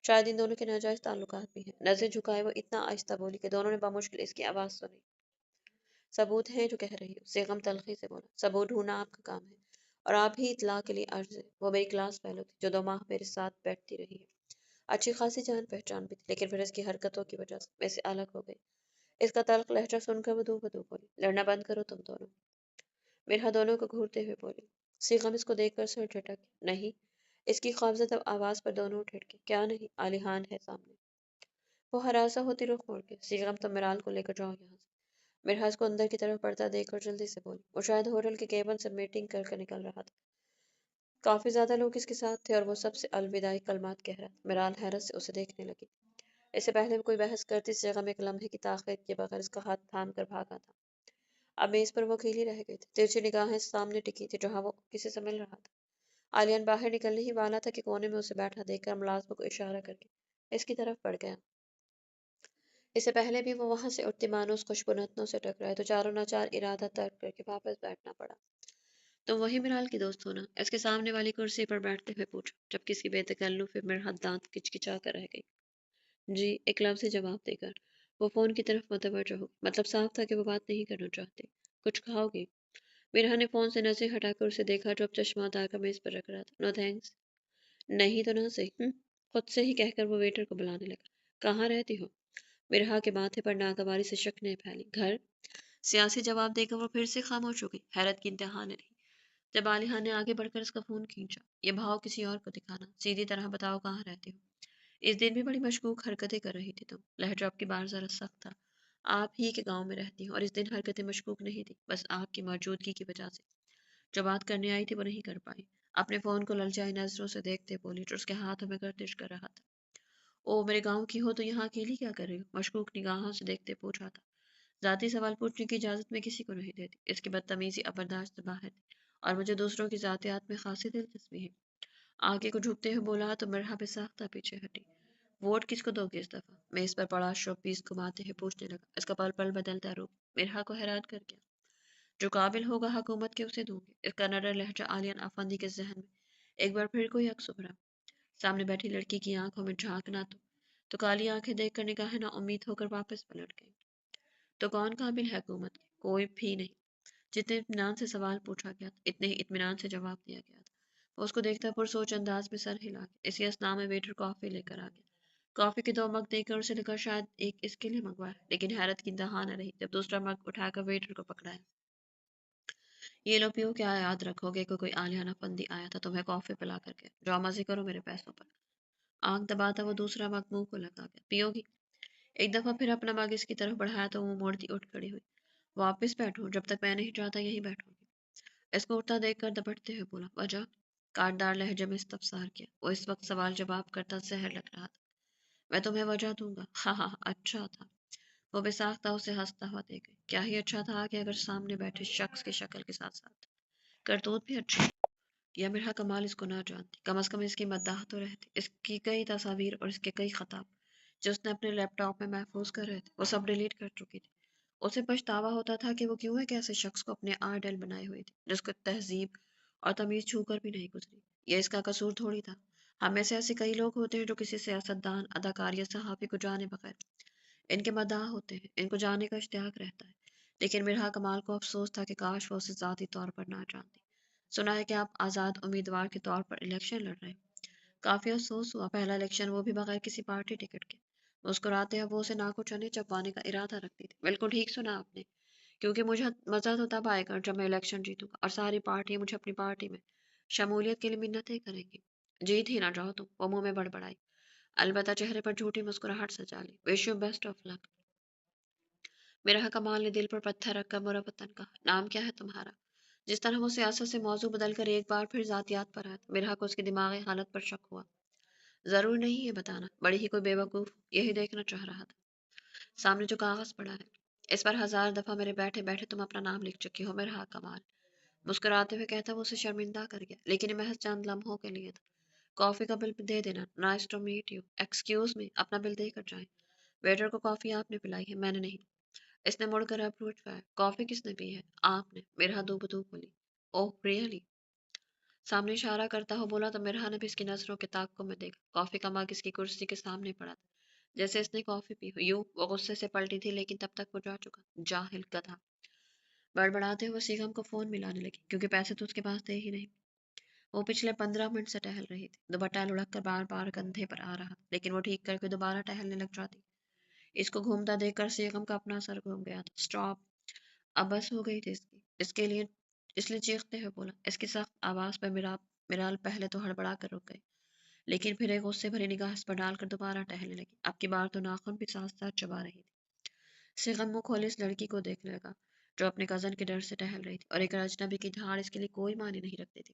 [SPEAKER 1] شاید ان دونوں کے ناجائز تعلقات بھی ہیں۔ نظریں جھکائے وہ اتنا آہستہ بولی کہ دونوں نے بمشکل اس کی آواز سنی۔ ثبوت ہیں جو کہہ رہی ہو، سیغم تلخی سے بولا۔ ثبوت ڈھونڈنا آپ کا کام ہے، اور آپ ہی اطلاع کے لیے عرض ہے۔ وہ میری کلاس فیلو تھی جو 2 ماہ میرے ساتھ بیٹھتی رہی ہے، اچھی خاصی جان پہچان بھی تھی، لیکن پھر اس کی حرکتوں کی وجہ سے میں سے الگ ہو گئی۔ اس کا تلخ لہجہ سن کر وہ دو بدو بولی، لڑنا بند کرو تم دونوں۔ مرحا دونوں کو گھورتے ہوئے بولی۔ سیغم اس کو دیکھ کر سر جھٹک گیا۔ نہیں، اس کی خوفزدہ آواز پر دونوں اٹھ کے، کیا نہیں، عالیحان ہے سامنے۔ وہ ہراساں ہوتی رخ موڑ کے، سیغم تم میرال کو لے کر جاؤ یہاں سے۔ مرحا اس کو اندر کی طرف بڑھتا دیکھ کر جلدی سے بولی۔ وہ شاید ہوٹل کے کیبن سے میٹنگ کر کر نکل رہا تھا، کافی زیادہ لوگ اس کے ساتھ تھے اور وہ سب سے الوداعی کلمات کہہ رہا تھا۔ میرال حیرت سے اسے دیکھنے لگی۔ اس سے پہلے وہ کوئی بحث کرتی سیغم ایک لمحے کی تاخیر کے بغیر اس کا ہاتھ تھام کر بھاگا تھا۔ اب میز پر وہ اکیلی رہ گئی تھی، ترچھی نگاہیں سامنے ٹکی تھی جہاں وہ کسی سے مل رہا تھا۔ عالیان باہر نکلنے ہی والا تھا کہ کونے میں اسے بیٹھا دیکھ کر ملازموں کو اشارہ کر کے اس کی طرف بڑھ گیا۔ اس سے پہلے بھی وہ وہاں سے اٹھتی مانوس خوشبو نتنوں سے ٹکرائے تو چاروں ناچار ارادہ ترک کر کے واپس بیٹھنا پڑا۔ تم وہی میرال کی دوست ہو نا؟ اس کے سامنے والی کرسی پر بیٹھتے ہوئے پوچھا، جب کسی بے تکلف مرحت دانت کچکچا کر رہ گئی۔ جی، ایک لفظ جواب دے کر وہ فون کی طرف متوجہ ہو، مطلب صاف تھا کہ وہ بات نہیں کرنا چاہتے۔ کچھ کھاؤ گی؟ میرا نے فون سے نظر ہٹا کر اسے دیکھا جو اب چشمہ اتار کر میز پر رکھ رہا تھا۔ نو تھینکس۔ نہیں تو نہ صحیح، خود سے ہی کہہ کر وہ ویٹر کو بلانے لگا۔ کہاں رہتی ہو؟ مرحا کے ماتھے پر ناگواری سے شک نے پھیلی۔ گھر؟ سیاسی جواب دے کر وہ پھر سے خاموش ہو گئی، حیرت کی انتہا نے نہیں۔ جب عالیہ نے آگے بڑھ کر اس کا فون کھینچا، یہ بھاؤ کسی اور کو دکھانا، سیدھی طرح بتاؤ کہاں رہتی ہو۔ اس دن بھی بڑی مشکوک حرکتیں کر رہی تھی تم، لہجہ اب کی بار ذرا سخت تھا۔ آپ ہی کے گاؤں میں رہتی ہوں اور اس دن حرکتیں مشکوک نہیں تھی، بس آپ کی موجودگی کی وجہ سے جو بات کرنے آئی تھی وہ نہیں کر پائی۔ اپنے فون کو للچائی نظروں سے دیکھتے بولی جو اس کے ہاتھوں میں گردش کر رہا تھا۔ او میرے گاؤں کی ہو تو یہاں اکیلی کیا کر رہی ہو؟ مشکوک نگاہوں سے دیکھتے پوچھا تھا۔ ذاتی سوال پوچھنے کی اجازت میں کسی کو نہیں دیتی، اس کی بدتمیزی اب برداشت سے باہر تھی اور مجھے دوسروں کی ذاتیات میں خاصی دلچسپی ہے۔ آگے کو جھکتے ہوئے بولا تو مرحبا پہ ساختہ پیچھے ہٹی۔ ووٹ کس کو دو گے اس دفعہ؟ میز پر پڑا شو پیس گھماتے ہوئے پوچھنے لگا، اس کا پل پل بدلتا روپ مرحا کو حیران کر گیا۔ جو قابل ہوگا حکومت کے اسے دوں گی۔ اس کا نرم لہجہ عالیان افندی کے ذہن میں एक बार फिर कोई अक्स उभरा। सामने बैठी लड़की की आंखों में झांकना तो काली आंखें देखकर निगाहें ना उम्मीद होकर वापस पलट गई। तो कौन काबिल है हुकूमत के? कोई भी नहीं। जितने इत्मीनान से सवाल पूछा गया था इतने ही इत्मीनान से जवाब दिया गया था। वो उसको देखता पुरसोच अंदाज में सर हिला गया। इसी असना में वेटर कॉफी लेकर आ गया। कॉफी के दो मग देकर उसे लगा शायद एक इसके लिए मंगवाया, लेकिन हैरत की इंतहा न रही जब दूसरा मग उठाकर वेटर को पकड़ाया। ये लो पियो, क्या याद रखोगे कि कोई आलियाना फंदी आया था तुम्हें कॉफी पिला करके? जाओ मजे करो मेरे पैसों पर। आंख दबाता वो दूसरा मग मुंह को लगा गया। पियोगी? एक दफा फिर अपना मग इसकी तरफ बढ़ाया तो मुंह मोड़ती उठ खड़ी हुई। वापस बैठो, जब तक मैं नहीं चाहता यहीं बैठूंगी। इसको उठता देखकर दपटते हुए बोला, वजह? काटदार लहजे में इस्तफसार किया। वो इस वक्त सवाल जवाब करता जहर लग रहा था। मैं तुम्हें वजह दूंगा। हाँ हाँ, अच्छा था। वो बेसाख्ता उसे हंसता हुआ देख गई। क्या ही अच्छा था कि अगर सामने बैठे शख्स की शक्ल के साथ साथ करतूत भी अच्छी। या मिर्हा कमाल इसको ना जानती, कम अज कम इसकी मद्दाह तो रहती। इसकी कई तस्वीर और इसके कई खताब जो उसने अपने लैपटॉप में महफूज कर रहे थे वो सब डिलीट कर चुकी थी। उसे पछतावा होता था कि वो क्यों एक ऐसे शख्स को अपने आइडल बनाए हुए थी जिसको तहजीब और तमीज छू कर भी नहीं गुजरी। ये इसका कसूर थोड़ी था। हम में से ऐसे कई लोग होते हैं जो किसी सियासतदान, अदाकार या सहाफ़ी को जाने बगैर इनके मदाह होते हैं, इनको जानने का इश्तियाक रहता है। लेकिन मिर्हा कमाल को अफसोस था कि काश वो उसे ज़ाती तौर पर ना जानती। सुना है कि आप आज़ाद उम्मीदवार के तौर पर इलेक्शन लड़ रहे हैं। काफ़ी अफसोस हुआ, पहला इलेक्शन वो भी बगैर किसी पार्टी टिकट के। मुस्कुराते हुए वो उसे नाको चने चबवाने का इरादा रखती थी। बिल्कुल ठीक सुना आपने, क्योंकि मुझे मज़ा तो तब आएगा जब मैं इलेक्शन जीतूंगा और सारी पार्टी मुझे अपनी पार्टी में शमूलियत के लिए मिन्नतें करेंगी। जीत ही ना जाओ तुम, वो मुंह में बड़बड़ाई। अलबत्ता चेहरे पर झूठी मुस्कुराहट सजा ली। Wish you best of luck. मेरा कमाल ने दिल पर पत्थर रखकर मुरब्बतन कहा, नाम क्या है तुम्हारा? जिस तरह वो सियासत से मौजू बदलकर एक बार फिर जातियात पर आया, मेरा को उसकी दिमागी हालत पर शक हुआ। जरूर नहीं है बताना, बड़ी ही कोई बेवकूफ यही देखना चाह रहा था। सामने जो कागज पड़ा है इस पर हजार दफा मेरे बैठे बैठे तुम अपना नाम लिख चुकी हो। मेरा कमाल मुस्कुराते हुए कहता वो उसे शर्मिंदा कर गया, लेकिन ये महज चंद लम्हों के लिए था। कॉफी का बिल दे देना। Nice to meet you. Excuse me, अपना बिल देकर जाए। वेटर को कॉफी आपने पिलाई है, मैंने नहीं। इसने मुड़कर अप्रोच पाया। कॉफी किसने पी है? आपने। मेरा दो बदू बोली। Oh really? सामने इशारा करता हो बोला तो मिरहा ने भी इसकी नजरों के ताकों में देखा। कॉफी का मग इसकी कुर्सी के सामने पड़ा था जैसे इसने कॉफी पी हो। यूं वो गुस्से से पलटी थी, लेकिन तब तक वो जा चुका। जाहिल गधा। बड़बड़ाते हुए सीगम को फोन मिलाने लगी, क्योंकि पैसे तो उसके पास थे ही नहीं। वो पिछले 15 मिनट से टहल रही थी। दुपट्टा लुढ़क कर बार बार कंधे पर आ रहा, लेकिन वो ठीक करके दोबारा टहलने लग जाती। इसको घूमता देखकर सीगम का अपना सर घूम गया था। स्टॉप। अब बस हो गई थी इसकी। इसके लिए इसलिए चीखते हुए बोला। इसकी सख्त आवाज पर मिराल पहले तो हड़बड़ा कर रुक गई, लेकिन फिर एक गुस्से भरी निगाह इस पर डालकर दोबारा टहलने लगी। अब की बार तो नाखून भी साथ साथ चबा रही थी। सिगम मुंह खोले इस लड़की को देखने लगा जो अपने कजन के डर से टहल रही थी, और एक अजनबी की धाड़ इसके लिए कोई मायने नहीं रखती थी।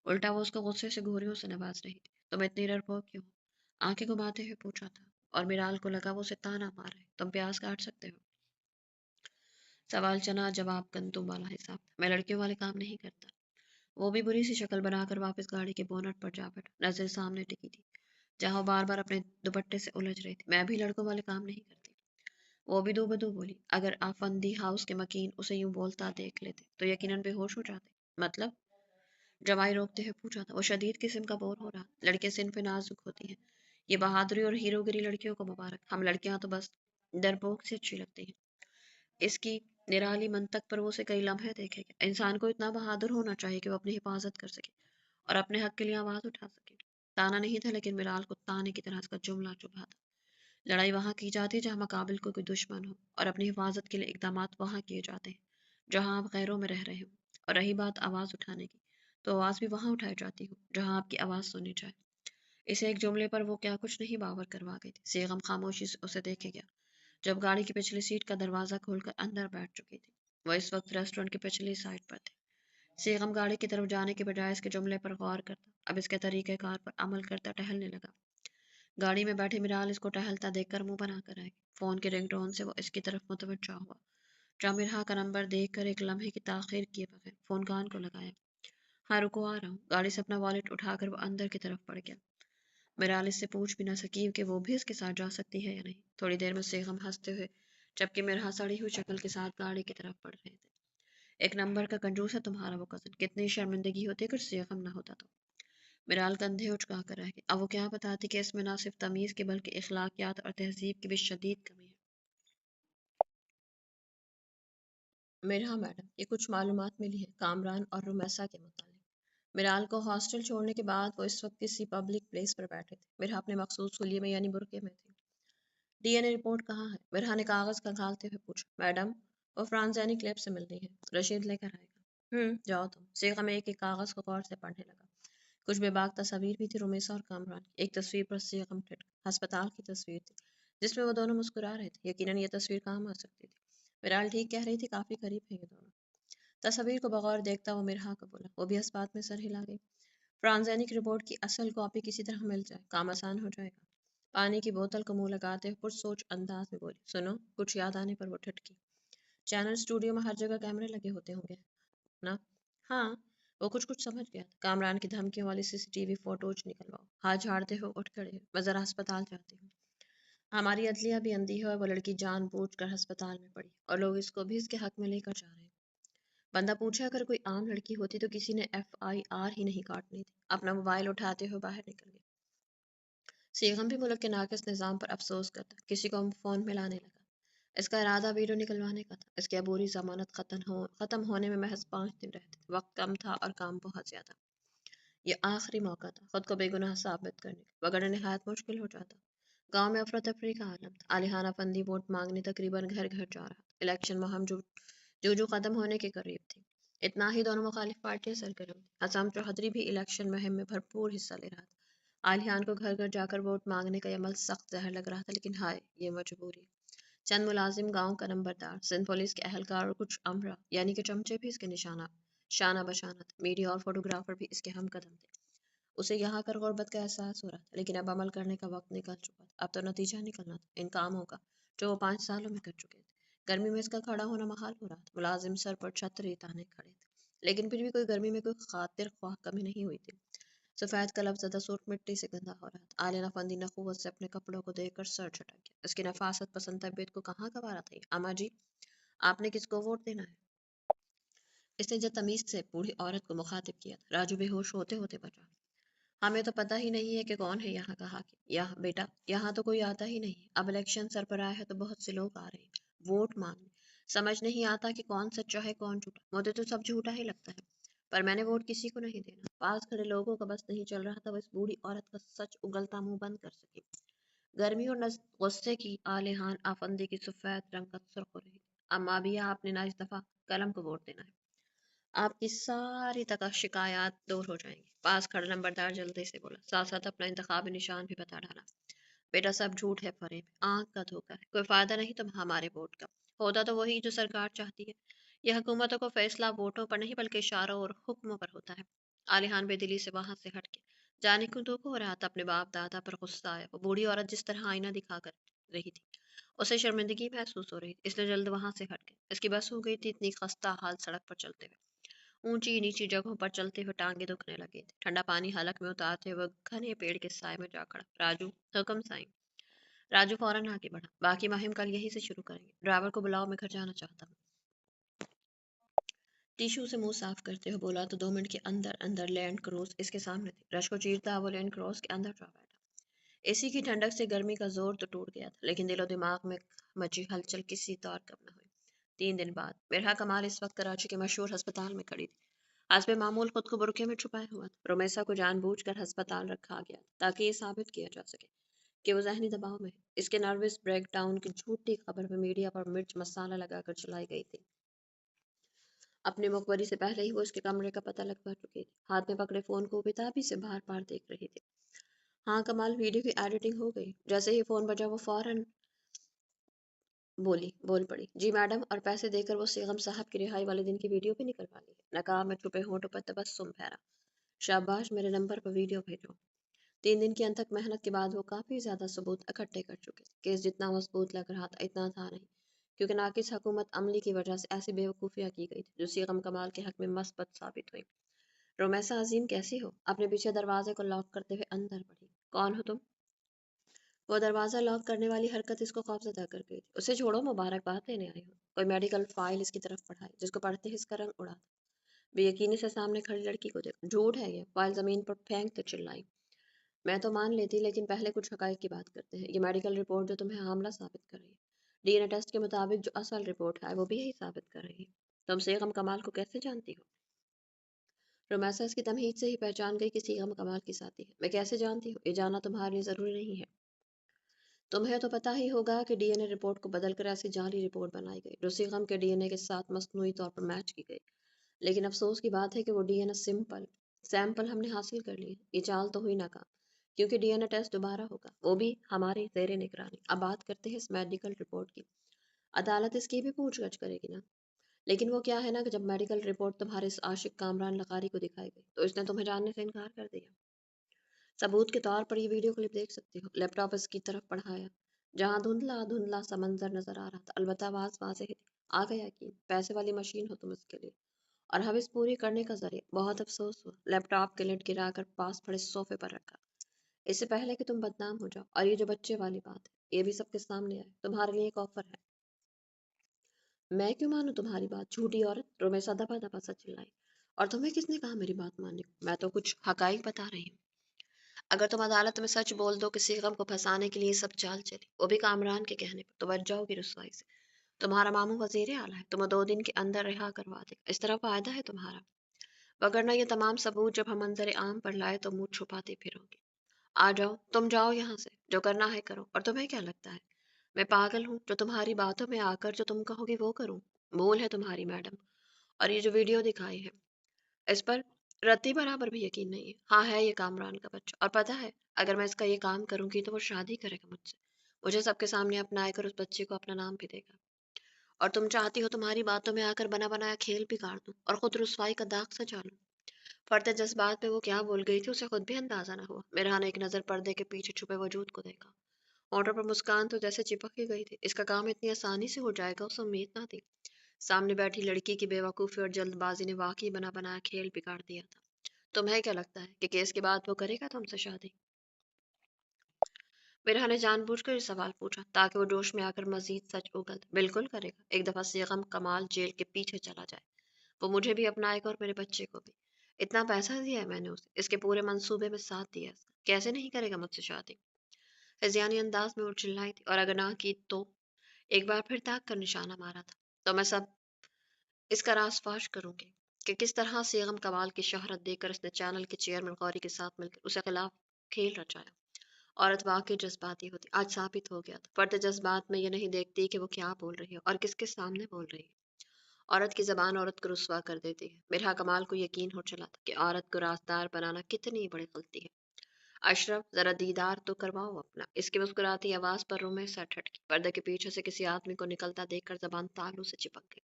[SPEAKER 1] उल्टा वो उसको गुस्से से घूरियों से नवाज रही थी। तुम इतनी डरपोक क्यों? आंखें घुमाते हुए पूछा था, और मिराल को लगा वो उसे ताना मार रहे। तुम प्याज काट सकते हो? सवाल चना जवाब गंतुम वाला हिसाब था। मैं लड़कियों वाले काम नहीं करता। वो भी बुरी सी शक्ल बनाकर वापस गाड़ी के बोनट पर जा बैठा। नजर सामने टिकी थी जहाँ वो बार बार अपने दुपट्टे से उलझ रही थी। मैं भी लड़कों वाले काम नहीं करती। वो भी दो बदू बोली। अगर आफंदी हाउस के मकीन उसे यूं बोलता देख लेते तो यकीनन बेहोश हो जाते। मतलब? जमाई रोकते हुए पूछा था। वो शदीद किस्म का बोर हो रहा। लड़कियां सिन पे नाजुक होती हैं। ये बहादुरी और हीरोगिरी लड़कियों को मुबारक। हम लड़कियां तो बस डरपोक से अच्छी लगती हैं। इसकी निराली मंतक पर वो उसे कई लम्हे देखेगा। इंसान को इतना बहादुर होना चाहिए कि वो अपनी हिफाजत कर सके और अपने हक के लिए आवाज उठा सके। ताना नहीं था, लेकिन मिराल को ताने की तरह इसका जुमला चुभा था। लड़ाई वहां की जाती है जहां मुकाबिल को कोई दुश्मन हो, और अपनी हिफाजत के लिए इकदाम वहां किए जाते हैं जहां आप गैरों में रह रहे हो। और रही बात आवाज उठाने की, तो आवाज भी वहां उठाई जाती हो जहां आपकी आवाज सुनी जाए। इसे एक जुमले पर वो क्या कुछ नहीं बावर करवा गई थी। सेगम खामोशी से उसे देखे गया जब गाड़ी की पिछली सीट का दरवाजा खोलकर अंदर बैठ चुकी थी। वह इस वक्त रेस्टोरेंट की पिछली साइड पर थे। सेगम गाड़ी की तरफ जाने के बजाय इसके जुमले पर गौर करता, अब इसके तरीक़ेकार पर अमल करता टहलने लगा। गाड़ी में बैठे मिराल इसको टहलता देखकर मुंह बनाकर आए। फोन के रिंगटोन से वो इसकी तरफ मुतवज्जा हुआ। जामिरहा का नंबर देखकर एक लम्हे की ताखीर किए बगैर फोन कान को लगाया। हाँ रुको, आ रहा हूँ। गाड़ी से अपना वॉलेट उठाकर वो अंदर की तरफ बढ़ गया। मिराल इससे पूछ भी न सकी कि वो भी इसके साथ जा सकती है या नहीं। थोड़ी देर में सेगम हंसते हुए, जबकि मिरहा सड़ी हुई शक्ल के साथ गाड़ी की तरफ बढ़ रहे थे। एक नंबर का कंजूस है तुम्हारा वो कजन। कितनी शर्मिंदगी होती अगर सेगम ना होता तो। मिराल कंधे उचका कर रह गई। अब वो क्या बताती कि इसमें ना सिर्फ तमीज़ की बल्कि इखलाकियात और तहजीब की भी शदीद कमी है। मिरा मैडम, ये कुछ मालूमात मिली है कामरान और रुमैसा के मुतालिक। मिराल को हॉस्टल छोड़ने के बाद वो इस वक्त किसी पब्लिक प्लेस पर बैठे थे। मिरा अपने मखसूस हुलिये में यानी बुरके में थे। डीएनए रिपोर्ट कहाँ है? मिरा ने कागज खंगालते हुए पूछा। मैडम, वो फ्रांस क्लेब से मिलनी है, रशीद लेकर आएगा। जाओ तुम। सीगा में एक एक कागज को गौर से पढ़ने लगा। कुछ बेबाक तस्वीर भी थी रुमेसा और कामरान की। एक तस्वीर पर सीगम अस्पताल की तस्वीर थी जिसमें वो दोनों मुस्कुरा रहे थे। यकीनन ये तस्वीर काम आ सकती थी। मिराल ठीक कह रही थी, काफी करीब है ये दोनों। तस्वीर को बगौर देखता वो मिरहा को बोला। वो भी इस बात में सर हिला गई। फ्रांजेनिक रिपोर्ट की असल कॉपी किसी तरह मिल जाए, काम आसान हो जाएगा। पानी की बोतल को मुंह लगाते हुए पुरसोच अंदाज में बोली। सुनो। कुछ याद आने पर वो ठटकी। चैनल स्टूडियो में हर जगह कैमरे लगे होते होंगे ना? हाँ। वो कुछ कुछ समझ गया था। कामरान की धमकियों वाली सीसीटीवी फोटोज निकलवाओ। हाथ झाड़ते हुए उठ खड़े हुए। मैं जरा अस्पताल जाती हूँ। हमारी अदलिया भी अंधी है और वो लड़की जानबूझकर अस्पताल में पड़ी और लोग इसको भी इसके हक में लेकर जा रहे हैं। बंदा पूछे अगर कोई आम लड़की होती तो किसी ने FIR ही नहीं काटनी थी। अपना मोबाइल उठाते हुए बाहर निकल गए। सीगम भी मुल्क के नाकिस निज़ाम पर अफसोस करता, किसी को फ़ोन मिलाने लगा। इसका इरादा वीडियो निकलवाने का था। इसकी अबूरी ज़मानत ख़त्म होने में महज 5 दिन रहते थे। वक्त कम था और काम बहुत ज़्यादा। ये आखिरी मौका था खुद को बेगुनाह साबित करने का, वगरना नहायत मुश्किल हो जाता। गांव में अफरा तफरी का आलम था। आलिहान अफंदी वोट मांगने तकरीबन घर घर जा रहा था। इलेक्शन मुहिम जो खत्म होने के करीब थी। इतना ही दोनों मुखालिफ पार्टियां सरगर्म थी। हसाम चौधरी भी इलेक्शन मुहिम में भरपूर हिस्सा ले रहा था। आलिहान को घर घर जाकर वोट मांगने का यह अमल सख्त जहर लग रहा था, लेकिन हाय ये मजबूरी। चंद मुलाजिम, गांव का नंबरदार, सिंध पुलिस के अहलकार और कुछ अमरा यानी कि चमचे भी इसके शाना बशाना थे। मीडिया और फोटोग्राफर भी इसके हम कदम थे। उसे यहाँ कर गुर्बत का एहसास हो रहा था, लेकिन अब अमल करने का वक्त निकल चुका था। अब तो नतीजा निकलना था इन कामों का जो वो 5 सालों में कर चुके थे। गर्मी में इसका खड़ा होना महाल हो रहा था। मुलाजिम सर पर छतरी ताने खड़े थे, लेकिन फिर भी कोई गर्मी में कोई खातिर ख्वाह कमी नहीं हुई थी। सफेद कलब ज़दा सूट मिट्टी से गंदा हो रहा था। आलिया फंदी नखुवत से अपने कपड़ों को देखकर सर झटक गया। इसकी नफासत पसंद तबीयत को कहाँ गवारा था। अम्मा जी, आपने किसको वोट देना है? इसने जब तमीज से बूढ़ी औरत को मुखातिब किया। राजू बेहोश होते होते बचा। हमें तो पता ही नहीं है कि कौन है यहाँ का हाकिम। यहाँ बेटा, यहाँ तो कोई आता ही नहीं। अब इलेक्शन सर पर आया है तो बहुत से लोग आ रहे हैं वोट मांगने। समझ नहीं आता कि कौन सच्चा है कौन झूठा। मुझे तो सब झूठा ही लगता है, पर मैंने वोट किसी को नहीं देना। पास खड़े लोगों का बस नहीं चल रहा था वो इस बूढ़ी औरत का सच उगलता मुंह बंद कर सके। गर्मी और गुस्से की आलेहान आफंदी की सफेद रंग का सुर्ख हो रही। अम्मा भी आपने ना इस दफा कलम को वोट देना है। आपकी सारी तक शिकायत दूर हो जाएंगी। पास खड़ा नंबरदार जल्दी से बोला, साथ साथ अपना इंतखाबी निशान भी बता डाला। बेटा सब झूठ है, फरेब, आंख का धोखा है। कोई फायदा नहीं तुम हमारे वोट का। होता तो वही जो सरकार चाहती है। यह हुकूमतों को फैसला वोटों पर नहीं बल्कि इशारों और हुक्मों पर होता है। आलिहान बेदिली से वहां से हट के जाने क्यों दुख हो रहा था। अपने बाप दादा पर गुस्सा आया। वो बूढ़ी औरत जिस तरह आईना दिखा कर रही थी, उसे शर्मिंदगी महसूस हो रही थी, इसलिए जल्द वहां से हट गई। इसकी बस हो गई थी इतनी खस्ता हाल सड़क पर चलते हुए। ऊंची नीची जगहों पर चलते हुए टांगे दुखने लगे थे। ठंडा पानी हलक में उतारते हुए घने पेड़ के साय में जा खड़ा। राजू, हुक्म साईं। राजू फौरन आगे बढ़ा। बाकी मुहिम कल यहीं से शुरू करेंगे। ड्राइवर को बुलाओ, मैं घर जाना चाहता हूँ। टिश्यू से मुंह साफ करते हुए बोला तो 2 मिनट के अंदर अंदर लैंड क्रूज इसके सामने थी। रश को चीरता वो लैंड क्रूज के अंदर जा बैठा। एसी की ठंडक से गर्मी का जोर तो टूट गया था, लेकिन दिलो दिमाग में मची हलचल किसी तौर कम न हुई। 3 दिन बाद बिरहा कमाल इस वक्त कराची के मशहूर अस्पताल में खड़ी थी। हस्बे मामूल खुद को बुरके में छुपाया हुआ था। रोमेसा को जानबूझकर अस्पताल रखा गया ताकि ये साबित किया जा सके कि वो जहनी दबाव में है। इसके नर्वस ब्रेकडाउन की झूठी खबर में मीडिया पर मिर्च मसाला लगाकर चलाई गई थी। अपने मुखबरी से पहले ही वो उसके कमरे का पता लगवा चुकी थी। हाथ में पकड़े फोन को बेताबी से बार बार देख रही थी। हाँ कमाल, वीडियो की एडिटिंग हो गई। जैसे ही फोन बजा वो फौरन बोल पड़ी। जी मैडम, और पैसे देकर वो सीगम साहब की रिहाई वाले दिन की वीडियो भी निकलवा ली है। नकाब में छुपे होठों पर तबस्सुम फहरा। शाबाश, मेरे नंबर पर वीडियो भेजो। 3 दिन की अनथक मेहनत के बाद वो काफी ज्यादा सबूत इकट्ठे कर चुके थे। केस जितना मजबूत लग रहा था इतना था नहीं, क्योंकि नाकिस हुकूमत अमली की वजह से ऐसी बेवकूफियां की गई थी जो सीगम कमाल के हक में मस्बत साबित हुई। रोमैसा अजीम कैसी हो? अपने पीछे दरवाजे को लॉक करते हुए अंदर बढ़ी। कौन हो तुम? वो दरवाजा लॉक करने वाली हरकत इसको खौफजदा कर गई थी। उसे छोड़ो, मुबारकबाद लेने आई हूँ। कोई मेडिकल फाइल इसकी तरफ बढ़ाई, जिसको पढ़ते ही इसका रंग उड़ा था। بے یقینی سے سامنے کھڑی لڑکی کو دیکھا. جھوٹ ہے یہ. فائل زمین پر پھینکتے چلائی. میں تو مان لیتی لیکن پہلے کچھ حقائق کی بات کرتے ہیں. یہ میڈیکل رپورٹ جو تمہیں حاملہ ثابت کر رہی ہے, ڈی این اے ٹیسٹ کے مطابق جو اصل رپورٹ ہے وہ بھی یہی ثابت کر رہی ہے. تم سیغم کمال کو کیسے جانتی ہو؟ رومیسا اس کی تمہید سے ہی پہچان گئی کہ سیغم کمال کی ساتھی ہے. میں کیسے جانتی ہوں؟ یہ جاننا تمہارے لیے ضروری نہیں ہے. تمہیں تو پتہ ہی ہوگا کہ ڈی این اے رپورٹ کو بدل کر ایسی جعلی رپورٹ بنائی گئی جو سیغم کے ڈی این اے کے ساتھ مصنوعی طور پر میچ کی گئی. لیکن افسوس کی بات ہے کہ وہ ڈی این اے سیمپل ہم نے حاصل کر لیے. یہ چال تو ہوئی ناکام, کیونکہ ڈی این اے ٹیسٹ دوبارہ ہوگا, وہ بھی ہماری زیر نگرانی. اب بات کرتے ہیں اس میڈیکل رپورٹ کی. عدالت اس کی بھی پوچھ گچھ کرے گی نا. لیکن وہ کیا ہے نا کہ جب میڈیکل رپورٹ تمہارے اس عاشق کامران لقاری کو دکھائی گئی تو اس نے تمہیں جاننے سے انکار کر دیا. ثبوت کے طور پر یہ ویڈیو کلپ دیکھ سکتے ہو. لیپ ٹاپ اس کی طرف بڑھایا جہاں دھندلا دھندلا سا منظر نظر آ رہا تھا. البتہ آواز واضح تھی. آ گیا یقین, پیسے والی مشین ہو تم اس کے لیے, اور حوث پوری کرنے کا ذریعہ. بہت افسوس ہوا. لیپ ٹاپ کے لٹ گرا کر پاس پڑے صوفے پر رکھا, اس سے پہلے کہ تم بدنام ہو جاؤ. اور یہ جو بچے والی بات ہے یہ بھی سب کے سامنے آئے. تمہارے لیے ایک آفر ہے. میں کیوں مانوں تمہاری بات, جھوٹی عورت؟ رومیسا دبا دبا سا چلائی. اور تمہیں کس نے کہا میری بات ماننے کو؟ میں تو کچھ حقائق بتا رہی ہوں. اگر تم عدالت میں سچ بول دو کہ سیغم کو پھنسانے کے لیے سب چال چلی, وہ بھی کامران کے کہنے پر, تو بچ جاؤ گی رسوائی سے. تمہارا ماموں وزیر اعلیٰ ہے, تمہیں 2 دن کے اندر رہا کروا دے گا. اس طرح فائدہ ہے تمہارا. وگرنہ یہ تمام ثبوت جب ہم منظر عام پر لائے تو منہ چھپاتے پھرو گے. آ جاؤ, تم جاؤ یہاں سے, جو کرنا ہے کرو. اور تمہیں کیا لگتا ہے میں پاگل ہوں جو تمہاری باتوں میں آ کر جو تم کہو گی وہ کروں؟ بھول ہے تمہاری میڈم. اور یہ جو ویڈیو دکھائی ہے اس پر رتی برابر بھی یقین نہیں ہے. ہاں ہے یہ کامران کا بچہ, اور پتہ ہے اگر میں اس کا یہ کام کروں گی تو وہ شادی کرے گا مجھ سے. مجھے سب کے سامنے اپنا کر اس بچے کو اپنا نام بھی دے گا. اور تم چاہتی ہو تمہاری باتوں میں آ کر بنا بنایا کھیل بگاڑ دوں اور خود رسوائی کا داغ سجا لوں. فرد جذبات میں وہ کیا بول گئی تھی اسے خود بھی اندازہ نہ ہوا. میرا نے ایک نظر پردے کے پیچھے چھپے وجود کو دیکھا. ہونٹوں پر مسکان تو جیسے چپک ہی گئی تھی. اس کا کام اتنی آسانی سے ہو جائے گا اسے امید نہ تھی. سامنے بیٹھی لڑکی کی بے وقوفی اور جلد بازی نے واقعی بنا بنایا کھیل بگاڑ دیا تھا. تمہیں کیا لگتا ہے کہ کیس کے بعد وہ کرے گا تم سے شادی؟ میرا نے جان بوجھ کر یہ سوال پوچھا تاکہ وہ جوش میں آ کر مزید سچ اگل دے. بالکل کرے گا. ایک دفعہ سیغم کمال جیل کے پیچھے چلا جائے وہ مجھے بھی اپنائے گا اور میرے بچے کو بھی. اتنا پیسہ دیا ہے میں نے اسے, اس کے پورے منصوبے میں ساتھ دیا اس کا. کیسے نہیں کرے گا مجھ سے شادی؟ ہزیانی انداز میں وہ چلائی تھی, اور اگر نہ کی تو ایک بار پھر تاک کر نشانہ مارا تھا. تو میں سب اس کا راز فاش کروں گی کہ کس طرح سیغم کمال کی شہرت دے کر اس نے چینل کے چیئرمین غوری کے ساتھ مل کر اسے خلاف کھیل رچایا. عورت واقعی جذباتی ہوتی, آج ثابت ہو گیا تھا. فرد جذبات میں یہ نہیں دیکھتی کہ وہ کیا بول رہی ہے اور کس کے سامنے بول رہی ہے. عورت کی زبان عورت کو رسوا کر دیتی ہے. میرا کمال کو یقین ہو چلا تھا کہ عورت کو رازدار بنانا کتنی بڑی غلطی ہے. اشرف ذرا دیدار تو کرواؤ اپنا. اس کی مسکراتی آواز پر رومے سے ٹھٹکی. پردے کے پیچھے سے کسی آدمی کو نکلتا دیکھ کر زبان تالو سے چپک گئی.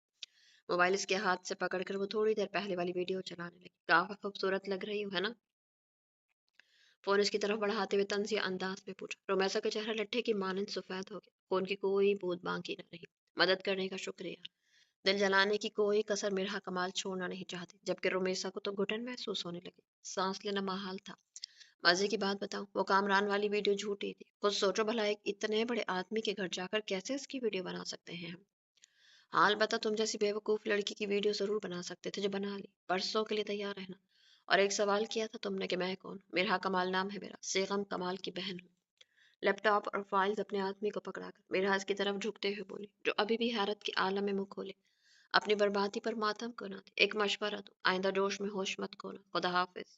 [SPEAKER 1] موبائل اس کے ہاتھ سے پکڑ کر وہ تھوڑی دیر پہلے والی ویڈیو چلانے لگی. کافی خوبصورت لگ رہی ہو ہے نا؟ فون اس کی طرف بڑھاتے ہوئے طنزیہ انداز میں پوچھا. رومیسا کا چہرہ لٹھے کی مانند سفید ہو گیا. فون کی کوئی بود باقی نہ رہی. مدد کرنے کا شکریہ. دل جلانے کی کوئی کسر میرا کمال چھوڑنا نہیں چاہتی, جبکہ رومیسا کو تو گھٹن محسوس ہونے لگی. سانس لینا محال تھا. مزے کی بات بتاؤں, وہ کامران والی ویڈیو جھوٹی تھی. خود سوچو بھلا ایک اتنے بڑے آدمی کے گھر جا کر کیسے اس کی ویڈیو بنا سکتے ہیں ہم؟ ہاں البتہ تم جیسی بیوقوف لڑکی کی ویڈیو ضرور بنا سکتے تھے جو بنا لی. پرسوں کے لیے تیار رہنا. اور ایک سوال کیا تھا تم نے کہ میں کون؟ میرا کمال نام ہے میرا, سیغم کمال کی بہن ہوں. لیپ ٹاپ اور فائلز اپنے آدمی کو پکڑا کر میرا اس کی طرف جھکتے ہوئے بولی, جو ابھی بھی حیرت کے عالم میں منہ کھولے. اپنی بربادی پر ماتم کو نہ دے. ایک مشورہ دو, آئندہ جوش میں ہوش مت کھونا. خدا حافظ.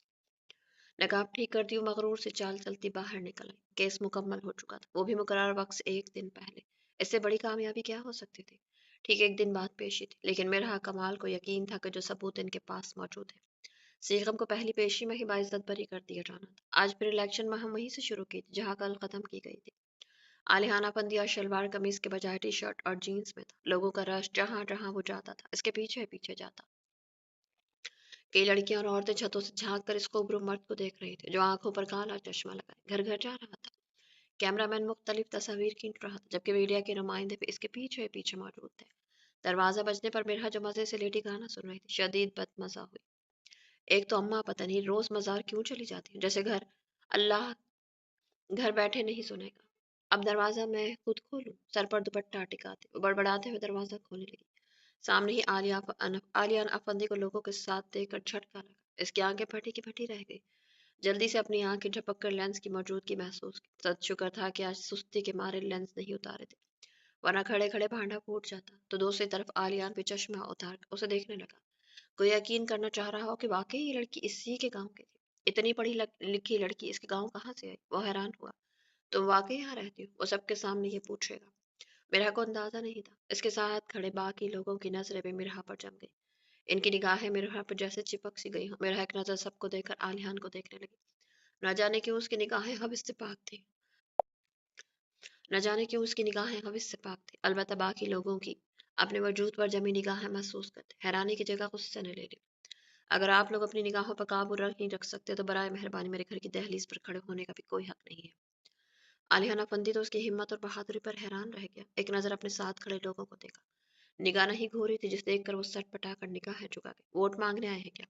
[SPEAKER 1] نقاب ٹھیک کرتی ہوں مغرور سے چال چلتی باہر نکل آئی. کیس مکمل ہو چکا تھا, وہ بھی مقررہ وقت سے 1 دن پہلے. اس سے بڑی کامیابی کیا ہو سکتی تھی؟ ٹھیک 1 دن بعد پیشی تھی, لیکن میرا کمال کو یقین تھا کہ جو ثبوت ان کے پاس موجود ہے سیغم کو پہلی پیشی میں ہی باعزت بری کر دیا جانا تھا. آج پھر الیکشن مہم وہیں سے شروع کی تھی جہاں کل ختم کی گئی تھی. آلیانہ پندی اور شلوار قمیض کے بجائے ٹی شرٹ اور جینز میں تھا. لوگوں کا رش جہاں جہاں وہ جاتا تھا اس کے پیچھے پیچھے جاتا. کئی لڑکیاں اور عورتیں چھتوں سے جھانک کر اس خوبرو مرد کو دیکھ رہی تھی جو آنکھوں پر کالا چشمہ لگائے گھر گھر جا رہا تھا. کیمرہ مین مختلف تصاویر کھینچ رہا تھا جبکہ میڈیا کے نمائندے بھی اس کے پیچھے پیچھے موجود تھے. دروازہ بجنے پر میرا جو مزے سے لیٹی گانا سن رہی تھی شدید بد مزہ ہوئی. ایک تو اماں پتہ نہیں روز مزار کیوں چلی جاتی ہیں, جیسے اللہ گھر بیٹھے نہیں سنے گا. اب دروازہ میں خود کھولوں؟ سر پر دوپٹہ ٹکاتے وہ بڑبڑاتے ہوئے دروازہ کھولنے لگی. सामने ही आलिया अफंदी को लोगों के साथ देखकर झटका लगा। इसकी आंखें फटी की फटी रह गई। जल्दी से अपनी आंखें झपक कर लेंस की मौजूदगी महसूस की। सच था कि आज सुस्ती के मारे लेंस नहीं उतारे थे, वरना खड़े खड़े भांडा फूट जाता। तो दूसरी तरफ आलियान भी चश्मा उतार कर उसे देखने लगा। कोई यकीन करना चाह रहा हो कि वाकई ये लड़की इसी के गांव की थी। इतनी पढ़ी लिखी लड़की इसके गांव कहाँ से आई? वो हैरान हुआ। तुम वाकई यहाँ रहती हो? वो सबके सामने ये पूछेगा। मिरहा को अंदाजा नहीं था। इसके साथ खड़े बाकी लोगों की नजरें भी मिरहा पर जम गई। इनकी निगाहें मिरहा पर जैसे चिपक सी गई हो। मिरहा एक नजर सबको देखकर आलियान को देखने लगी। न जाने क्यों उसकी निगाहें हविस से पाक थी। न जाने क्यों उसकी निगाहें हविस से पाक थी। अलबत्ता बाकी लोगों की अपने वजूद पर जमी निगाहें महसूस करते, हैरानी की जगह गुस्से ने ले ली। अगर आप लोग अपनी निगाहों पर काबू नहीं रख सकते तो बराए मेहरबानी मेरे घर की दहलीज पर खड़े होने का भी कोई हक नहीं है। आलिया नफंदी तो उसकी हिम्मत और बहादुरी पर हैरान रह गया। एक नजर अपने साथ खड़े लोगों को देखा। निगाह नहीं घूरी थी, जिस देखकर वो सट पटाकर निगाहें झुका गई। वोट मांगने आए हैं क्या?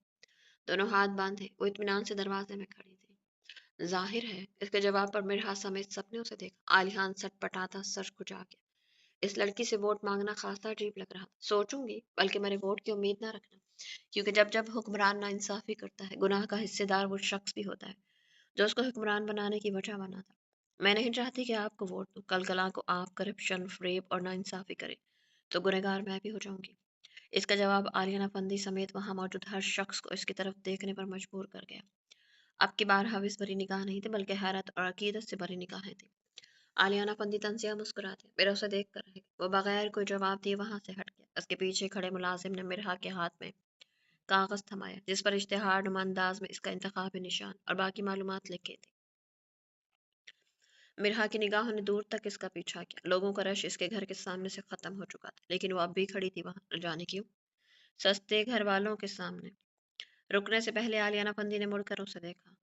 [SPEAKER 1] दोनों हाथ बांधे वो इत्मीनान से दरवाजे में खड़ी थी। जाहिर है। इसके जवाब पर मिरहा समेत सबने उसे देखा। आलियान सट पटाता सर खुजा गया। इस लड़की से वोट मांगना खासा अजीब लग रहा। सोचूंगी, बल्कि मेरे वोट की उम्मीद ना रखना, क्योंकि जब जब हुक्मरान नाइंसाफी करता है, गुनाह का हिस्सेदार वो शख्स भी होता है जो उसको हुक्मरान बनाने की वजह बना था। मैं नहीं चाहती कि आपको वोट दूं। कल कला को आप करप्शन, फेब और नाइंसाफी करें तो गुनहगार मैं भी हो जाऊंगी। इसका जवाब आलिया फंदी समेत वहां मौजूद हर शख्स को इसकी तरफ देखने पर मजबूर कर गया। अब की बार हविस भरी निगाह नहीं थी, बल्कि हैरत और अकीदत से भरी निगाहें थी। आलियाना फंदी तंजिया मुस्कुराती मेरे उसे देख कर रह गई। वो बगैर कोई जवाब दिए वहां से हट गया। उसके पीछे खड़े मुलाजिम ने मिरहा के हाथ में कागज थमाया, जिस पर इश्तेहार नुमा अंदाज में इसका इंतखाबी निशान और बाकी मालूमात लिखे थे। मिरहा की निगाहों ने दूर तक इसका पीछा किया। लोगों का रश इसके घर के सामने से खत्म हो चुका था, लेकिन वो अब भी खड़ी थी वहां, न जाने क्यों, सस्ते घर वालों के सामने। रुकने से पहले आलियाना फंदी ने मुड़कर उसे देखा।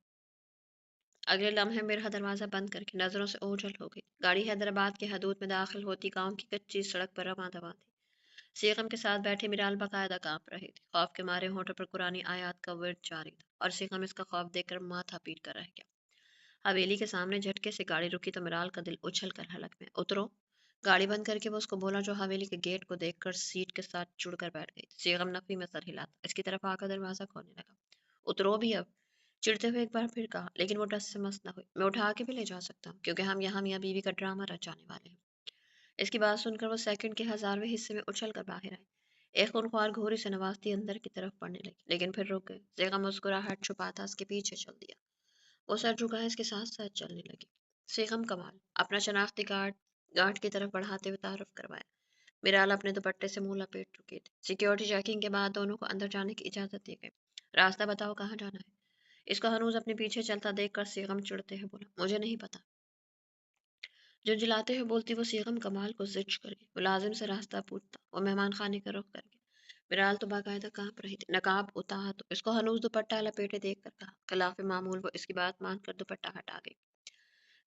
[SPEAKER 1] अगले लम्हे मिरहा दरवाजा बंद करके नजरों से ओझल हो गई। गाड़ी हैदराबाद के हदूद में दाखिल होती गांव की कच्ची सड़क पर रवां दवा थी। सीगम के साथ बैठे मिराल बाकायदा कांप रही थी। खौफ के मारे होठों पर कुरानी आयात का वर्ड जारी था, और सीगम इसका खौफ देखकर माथा पीट कर रह गया। हवेली के सामने झटके से गाड़ी रुकी तो मिराल का दिल उछल कर हलक में। उतरो। गाड़ी बंद करके वो उसको बोला, जो हवेली के गेट को देखकर सीट के साथ जुड़कर बैठ गई। सीगम नफी में सर हिलाता इसकी तरफ आकर दरवाजा खोलने लगा। उतरो भी अब। चिढ़ते हुए एक बार फिर कहा, लेकिन वो डस से मस न हुई। मैं उठा के भी ले जा सकता हूँ, क्योंकि हम यहाँ मियाँ बीवी का ड्रामा रचाने वाले हैं। इसकी बात सुनकर वो सेकंड के हजारवें हिस्से में उछल कर बाहर आई। एक खूनख्वार घोरी से नवाजती अंदर की तरफ बढ़ने लगी, लेकिन फिर रुक गई। जेगा मुस्कुराहट छुपाता उसके पीछे चल दिया। वो सर झुकाए इसके साथ साथ चलने लगी। सेगम कमाल अपना शनाख्ती कार्ड गार्ड की तरफ बढ़ाते हुए तारुफ करवाया। मिराल अपने दुपट्टे से मुंह लपेट चुकी थी। सिक्योरिटी चेकिंग के बाद दोनों को अंदर जाने की इजाजत दी गई। रास्ता बताओ, कहाँ जाना है? इसको हनूज अपने पीछे चलता देखकर सीगम चिढ़ते हुए बोला, मुझे नहीं पता। झुंझलाते हुए बोलती वो सीगम कमाल को जिज कर गई। मुलाजिम से रास्ता पूछता वो मेहमान खाने का रुख कर गया। बिराल तो बाकायदा कांप रही थी। नकाब उतार तो इसको हनूज दुपट्टा लपेटे देख कर कहा। खिलाफ मामूल वो इसकी बात मानकर दुपट्टा हटा गई।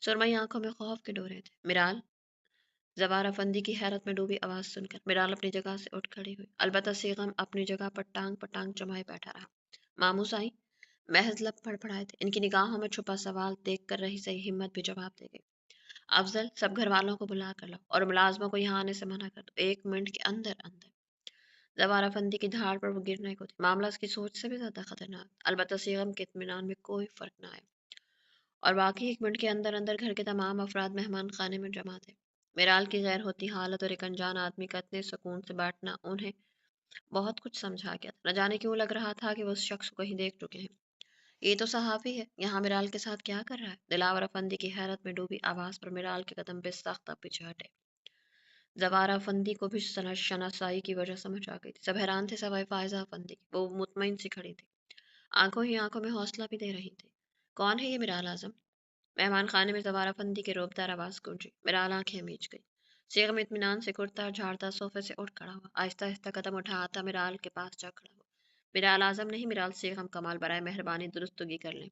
[SPEAKER 1] सुरमई आंखों में खौफ के डोरे थे। मिराल। जवार अफंदी की हैरत में डूबी आवाज सुनकर मिराल अपनी जगह से उठ खड़ी हुई। अलबत्ता सीगम अपनी जगह पर टांग जमाए बैठा रहा। मामू साईं। महज लब फड़फड़ाए थे। इनकी निगाहों में छुपा सवाल देख कर रही सही हिम्मत भी जवाब दे गई। अफजल, सब घर वालों को बुला कर लाओ और मुलाजमों को यहाँ आने से मना कर दो, 1 मिनट के अंदर अंदर। जवारा फंदी की धार पर वो गिरने को थी। मामला उसकी सोच से भी ज्यादा खतरनाक। अलबत्ता सीगम के इत्मीनान में कोई फर्क न आया, और बाकी 1 मिनट के अंदर अंदर घर के तमाम अफराद मेहमान खाने में जमा थे। मिराल की गैर होती हालत और एक अनजान आदमी का इतने सुकून से बैठना उन्हें बहुत कुछ समझा गया था। न जाने क्यों लग रहा था कि वो उस शख्स को कहीं देख चुके हैं। ये तो सहाफी है, यहाँ मिराल के साथ क्या कर रहा है? दिलावर अफंदी की हैरत में डूबी आवाज पर मिराल के कदम बेसाख्ता पीछे हटे। जवारा फंदी को भी शनासाई की वजह समझ आ गई थी। सब हैरान थे सवाए फायजा फंदी। वो मुतमईन सी खड़ी थी, आंखों ही आंखों में हौसला भी दे रही थी। कौन है ये मिराल आजम? मेहमान खाने में जवारा फंदी की रोबदार आवाज गूंजी। मिराल आंखें मीच गई। शेख इत्मीनान से कुर्ता झाड़ता सोफे से उठ खड़ा हुआ। आहिस्ता आहिस्ता कदम उठाता मिराल के पास जा खड़ा हुआ। मिराल आजम नहीं, मिराल शेख, हम कमाल, बराए मेहरबानी दुरुस्तगी कर लें।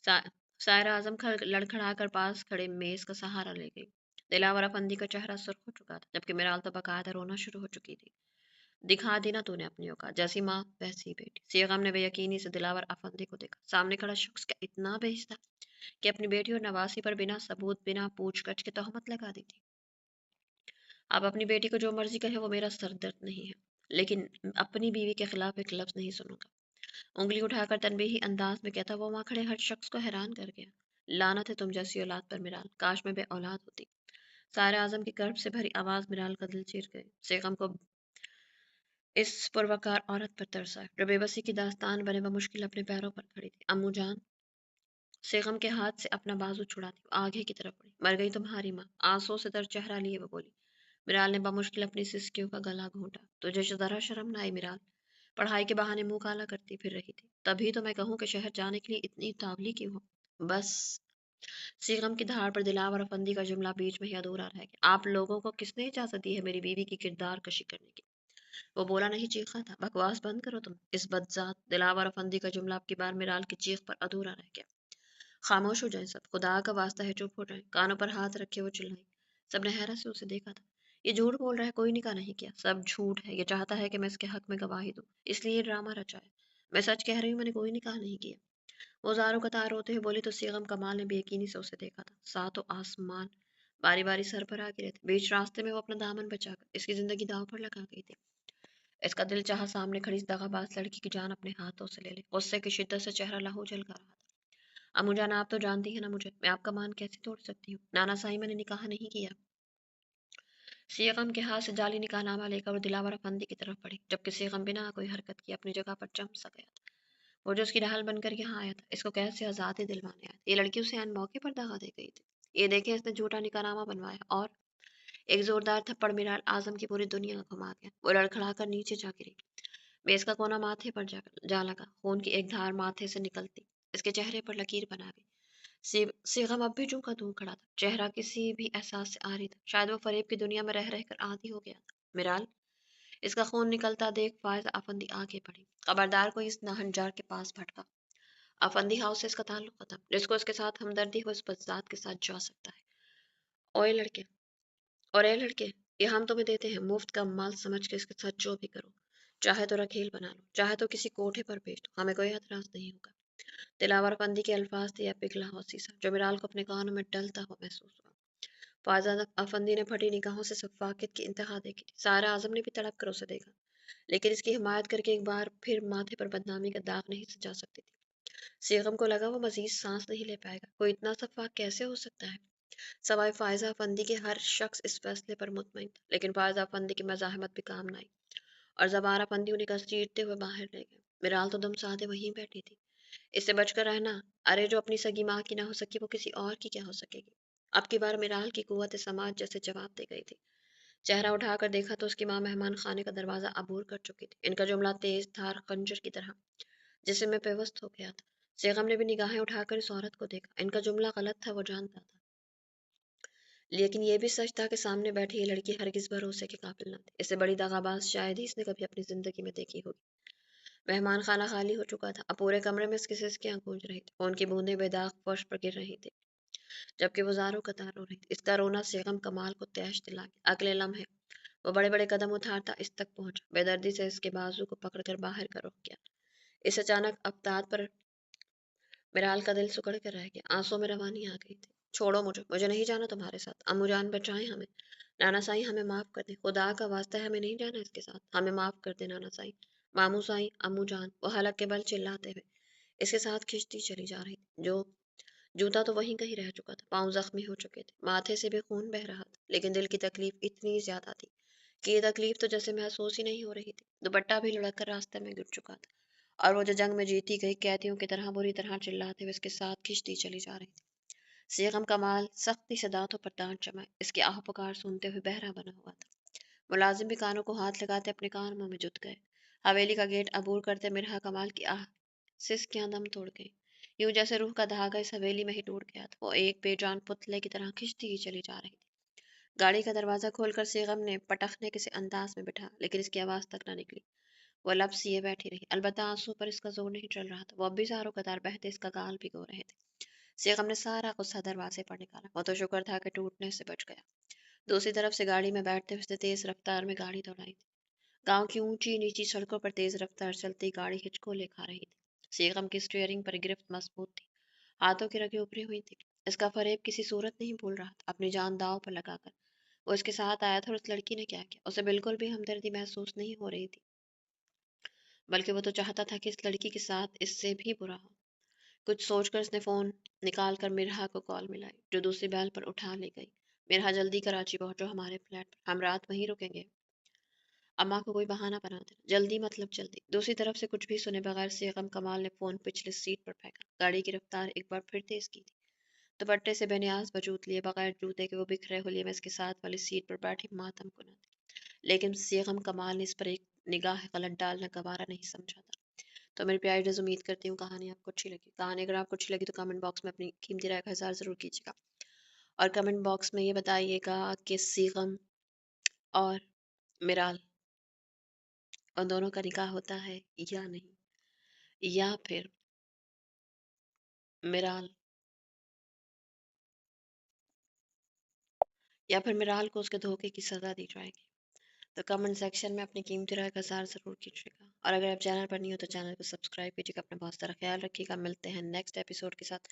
[SPEAKER 1] सा, सायरा आजम लड़खड़ाकर पास खड़े मेज का सहारा ले गई। दिलावर अफंदी का चेहरा सुर्ख हो चुका था, जबकि मिराल तो बकायदा रोना शुरू हो चुकी थी। दिखा दी ना तूने अपनी औकात, जैसी माँ वैसी ही बेटी। सीगम ने बेयकीनी से दिलावर अफंदी को देखा। सामने खड़ा शख्स क्या इतना बेहिस था कि अपनी बेटी और नवासी पर बिना सबूत, बिना पूछगछ के तहमत लगा दी थी। अब अपनी बेटी को जो मर्जी कहे, वो मेरा सरदर्द नहीं है। لیکن اپنی بیوی کے خلاف ایک لفظ نہیں سنوں گا۔ انگلی اٹھا کر تنبیہی انداز میں کہتا، وہ وہاں کھڑے ہر شخص کو حیران کر گیا۔ لعنت ہے تم جیسی اولاد پر میرال، کاش میں بے اولاد ہوتی۔ سارے اعظم کی کرب سے بھری آواز میرال کا دل چیر گئی۔ سیغم کو اس پروکار عورت پر ترس آیا جو بے بسی کی داستان بنے بمشکل اپنے پیروں پر کھڑی تھی۔ امو جان، سیغم کے ہاتھ سے اپنا بازو چھڑاتی وہ آگے کی طرف بڑھی۔ مر گئی تمہاری ماں، آنسوں سے تر چہرہ لیے وہ بولی۔ میرال نے بمشکل اپنی سسکیوں کا گلا گھونٹا۔ تجھے ذرا شرم نہ آئی میرال؟ پڑھائی کے بہانے منہ کالا کرتی پھر رہی تھی، تبھی تو میں کہوں کہ شہر جانے کے لیے اتنی اتاولی کیوں ہو؟ بس۔ سیغم کی دھاڑ پر دلاور افندی کا جملہ بیچ میں ہی ادھورا رہ گیا۔ آپ لوگوں کو کس نے اجازت دی ہے میری بیوی کی کردار کشی کرنے کی؟ وہ بولا نہیں، چیخا تھا۔ بکواس بند کرو تم، اس بدذات! دلاور افندی کا جملہ اب کی بار میرال کی چیخ پر ادھورا رہ گیا۔ خاموش ہو جائیں سب، خدا کا واسطہ ہے چپ ہو جائیں۔ کانوں پر ہاتھ رکھے وہ چلائی۔ سب نے حیرت سے اسے دیکھا تھا۔ یہ جھوٹ بول رہا ہے، کوئی نکاح نہیں کیا، سب جھوٹ ہے۔ یہ چاہتا ہے کہ میں اس کے حق میں گواہی دوں، اس لیے یہ ڈرامہ رچا ہے۔ میں سچ کہہ رہی ہوں، میں نے کوئی نکاح نہیں کیا۔ وہ زاروں قطار ہوتے ہوئے بولی تو سیغم کمال نے بے یقینی سے اسے دیکھا تھا۔ ساتوں آسمان باری باری سر پر آ گرے تھے۔ بیچ راستے میں وہ اپنا دامن بچا کر اس کی زندگی داؤ پر لگا گئی تھی۔ اس کا دل چاہا سامنے کھڑی اس دغاباز لڑکی کی جان اپنے ہاتھوں سے لے لے۔ غصے کی شدت سے چہرہ لہو جل کا رہا تھا۔ امو جان، آپ تو جانتی ہیں نا مجھے، میں آپ کا مان کیسے توڑ سکتی ہوں؟ نانا صاحب، میں نے نکاح نہیں کیا۔ سیغم کے ہاتھ سے جعلی نکاح نامہ لے کر وہ دلاور افندی کی طرف بڑھی، جبکہ سیغم بنا کوئی حرکت کی اپنی جگہ پر چم سا گیا تھا۔ وہ جو اس کی ڈھال بن کر یہاں آیا تھا، اس کو کیسے آزادی دلوانے آیا تھا؟ یہ لڑکی اسے ان موقع پر دغا دے گئی تھی۔ یہ دیکھیں، اس نے جھوٹا نکاح نامہ بنوایا اور ایک زوردار تھپڑ میرال اعظم کی پوری دنیا گھما گیا۔ وہ لڑکھڑا کر نیچے جا گری۔ بیس کا کونا ماتھے پر جا لگا، خون کی ایک دھار ماتھے سے نکلتی اس کے چہرے پر لکیر بنا گئی۔ سیغم اب بھی جوں کا توں کھڑا تھا، چہرہ کسی بھی احساس سے عاری تھا۔ شاید وہ فریب کی دنیا میں رہ رہ کر عادی ہو گیا تھا۔ میرال، اس کا خون نکلتا دیکھ فائز افندی آگے بڑھی۔ خبردار کوئی اس ناہنجار کے پاس بھٹکا، افندی ہاؤس سے اس کا تعلق ختم۔ جس کو اس کے ساتھ ہمدردی ہو اس بدذات کے ساتھ جا سکتا ہے۔ اوئے لڑکے اور اے لڑکے، یہ ہم تمہیں دیتے ہیں مفت کا مال سمجھ کے اس کے ساتھ جو بھی کرو، چاہے تو رکھیل بنا لو، چاہے تو کسی کوٹھے پر بیچ دو، ہمیں کوئی اعتراض نہیں ہوگا۔ دلاور پندی کے الفاظ تھے یا پگھلا ہوا سیسا جو میرال کو اپنے کانوں میں ڈلتا ہوا محسوس ہوا۔ فائزہ افندی نے پھٹی نگاہوں سے سفاکت کی انتہا دیکھی تھی۔ سارا اعظم نے بھی تڑپ کر اسے دیکھا، لیکن اس کی حمایت کر کے ایک بار پھر ماتھے پر بدنامی کا داغ نہیں سجا سکتی تھی۔ سیغم کو لگا وہ مزید سانس نہیں لے پائے گا۔ کوئی اتنا سفاک کیسے ہو سکتا ہے؟ سوائے فائزہ افندی کے ہر شخص اس فیصلے پر مطمئن تھا، لیکن فائزہ افندی کی مزاحمت بھی کام نہ آئی اور زبان افندی انہیں گھسیٹتے ہوئے باہر لے گئے۔ میرال تو دم سادے وہیں بیٹھی تھی۔ اس سے بچ کر رہنا، ارے جو اپنی سگی ماں کی نہ ہو سکی وہ کسی اور کی کیا ہو سکے گی؟ اب کی بار میرال کی قوت سماج جیسے جواب دے گئی تھی۔ چہرہ اٹھا کر دیکھا تو اس کی ماں مہمان خانے کا دروازہ عبور کر چکی تھی۔ ان کا جملہ تیز دھار خنجر کی طرح جسم میں پیوست ہو گیا تھا۔ سیغم نے بھی نگاہیں اٹھا کر اس عورت کو دیکھا۔ ان کا جملہ غلط تھا، وہ جانتا تھا، لیکن یہ بھی سچ تھا کہ سامنے بیٹھی یہ لڑکی ہرگز بھروسے کے قابل نہ تھی۔ اس سے بڑی دغاباز شاید ہی اس نے کبھی اپنی زندگی میں دیکھی ہوگی۔ مہمان خانہ خالی ہو چکا تھا، اب پورے کمرے میں اس کی سسکیاں گونج رہی تھی، خون کی بوندیں بے داغ فرش پر گر رہی تھی، جبکہ وہ زاروں قطار رو رہی تھی۔ اس کا رونا سیغم کمال کو تیش دلا گیا۔ اگلے لمحے وہ بڑے بڑے قدم اٹھاتا اس تک پہنچا، بے دردی سے اس کے بازو کو پکڑ کر باہر کا رخ کیا۔ اس اچانک ابتاد پر میرال کا دل سکڑ کر رہ گیا، آنسوں میں روانی آ گئی تھی۔ چھوڑو مجھے، مجھے نہیں جانا تمہارے ساتھ، امو جان بچائیں ہمیں، نانا سائی ہمیں معاف کر دیں، خدا کا واسطہ ہے ہمیں نہیں جانا اس کے ساتھ، ہمیں معاف کر دیں نانا سائی، مامو سائی، امو جان، وہ حلق کے بل چلاتے ہوئے اس کے ساتھ کھنچتی چلی جا رہی تھی۔ جو جوتا تو وہیں کہیں رہ چکا تھا، پاؤں زخمی ہو چکے تھے، ماتھے سے بھی خون بہ رہا تھا، لیکن دل کی تکلیف اتنی زیادہ تھی کہ یہ تکلیف تو جیسے محسوس ہی نہیں ہو رہی تھی۔ دوپٹہ بھی لڑک کر راستے میں گر چکا تھا اور وہ جو جنگ میں جیتی گئی قیدیوں کی طرح بری طرح چلاتے ہوئے اس کے ساتھ کھنچتی چلی جا رہی تھی۔ سیغم کمال سختی سے دانتوں پر دانت جمائے اس کی آہ پکار سنتے ہوئے بہرا بنا ہوا تھا۔ ملازم بھی کانوں کو ہاتھ لگاتے اپنے کان منہ میں جت گئے۔ حویلی کا گیٹ عبور کرتے مرہا کمال کی آہ سسکیاں دم توڑ گئی، یوں جیسے روح کا دھاگا اس حویلی میں ہی ٹوٹ گیا تھا۔ وہ ایک بے جان پتلے کی طرح کھنچتی ہی چلی جا رہی تھی۔ گاڑی کا دروازہ کھول کر سیغم نے پٹخنے کسی انداز میں بٹھا، لیکن اس کی آواز تک نہ نکلی۔ وہ لب سیے بیٹھی رہی، البتہ آنسو پر اس کا زور نہیں چل رہا تھا، وہ اب بھی زاروں قطار بہتے اس کا گال بھگو رہے تھے۔ سیغم نے سارا غصہ دروازے پر نکالا، وہ تو شکر تھا کہ ٹوٹنے سے بچ گیا۔ دوسری طرف سے گاڑی میں بیٹھتے ہوئے اس نے تیز رفتار میں گاڑی دوڑائی تھی۔ گاؤں کی اونچی نیچی سڑکوں پر تیز رفتار چلتی گاڑی ہچکولے کھا رہی تھی۔ سیغم کی اسٹیئرنگ پر گرفت مضبوط تھی، ہاتھوں کی رگیں ابری ہوئی تھی۔ اس کا فریب کسی صورت نہیں بھول رہا تھا، اپنی جان داؤ پر لگا کر وہ اس کے ساتھ آیا تھا اور اس لڑکی نے کیا کیا؟ اسے بالکل بھی ہمدردی محسوس نہیں ہو رہی تھی، بلکہ وہ تو چاہتا تھا کہ اس لڑکی کے ساتھ اس سے بھی برا ہو۔ کچھ سوچ کر اس نے فون نکال کر مرحا کو کال ملائی، جو دوسری بیل پر اٹھا لی گئی۔ مرحا جلدی کراچی پہنچو ہمارے فلیٹ پر، ہم رات وہیں رکیں گے۔ اماں کو کوئی بہانہ بنا دینا، جلدی مطلب جلدی۔ دوسری طرف سے کچھ بھی سنے بغیر سیغم کمال نے فون پچھلے سیٹ پر پھینکا۔ گاڑی کی رفتار ایک بار پھر تیز کی تھی۔ دوپٹے سے بے نیاز وجود لیے بغیر جوتے کے وہ بکھرے ہولیے میں اس کے ساتھ والی سیٹ پر بیٹھی ماتم کنا تھی، لیکن سیغم کمال نے اس پر ایک نگاہ غلط ڈالنا گوارا نہیں سمجھا تھا۔ تو میری پیاری ڈیز، امید کرتی ہوں کہانی آپ کو اچھی لگی۔ کہانی اگر آپ کو اچھی لگی تو کمنٹ باکس میں اپنی قیمتی رائے کا اظہار ضرور کیجیے گا، اور کمنٹ باکس میں یہ بتائیے گا کہ سیغم اور مرال ان دونوں کا نکاح ہوتا ہے یا نہیں، یا پھر مرال مرال کو اس کے دھوکے کی سزا دی جائے گی۔ تو کمنٹ سیکشن میں اپنی قیمتی رائے کا اظہار ضرور کیجیے گا، اور اگر آپ چینل پر نہیں ہو تو چینل کو سبسکرائب کیجیے گا۔ اپنا بہت سارا خیال رکھیے گا، ملتے ہیں نیکسٹ ایپیسوڈ کے ساتھ،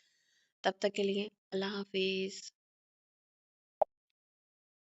[SPEAKER 1] تب تک کے لیے اللہ حافظ۔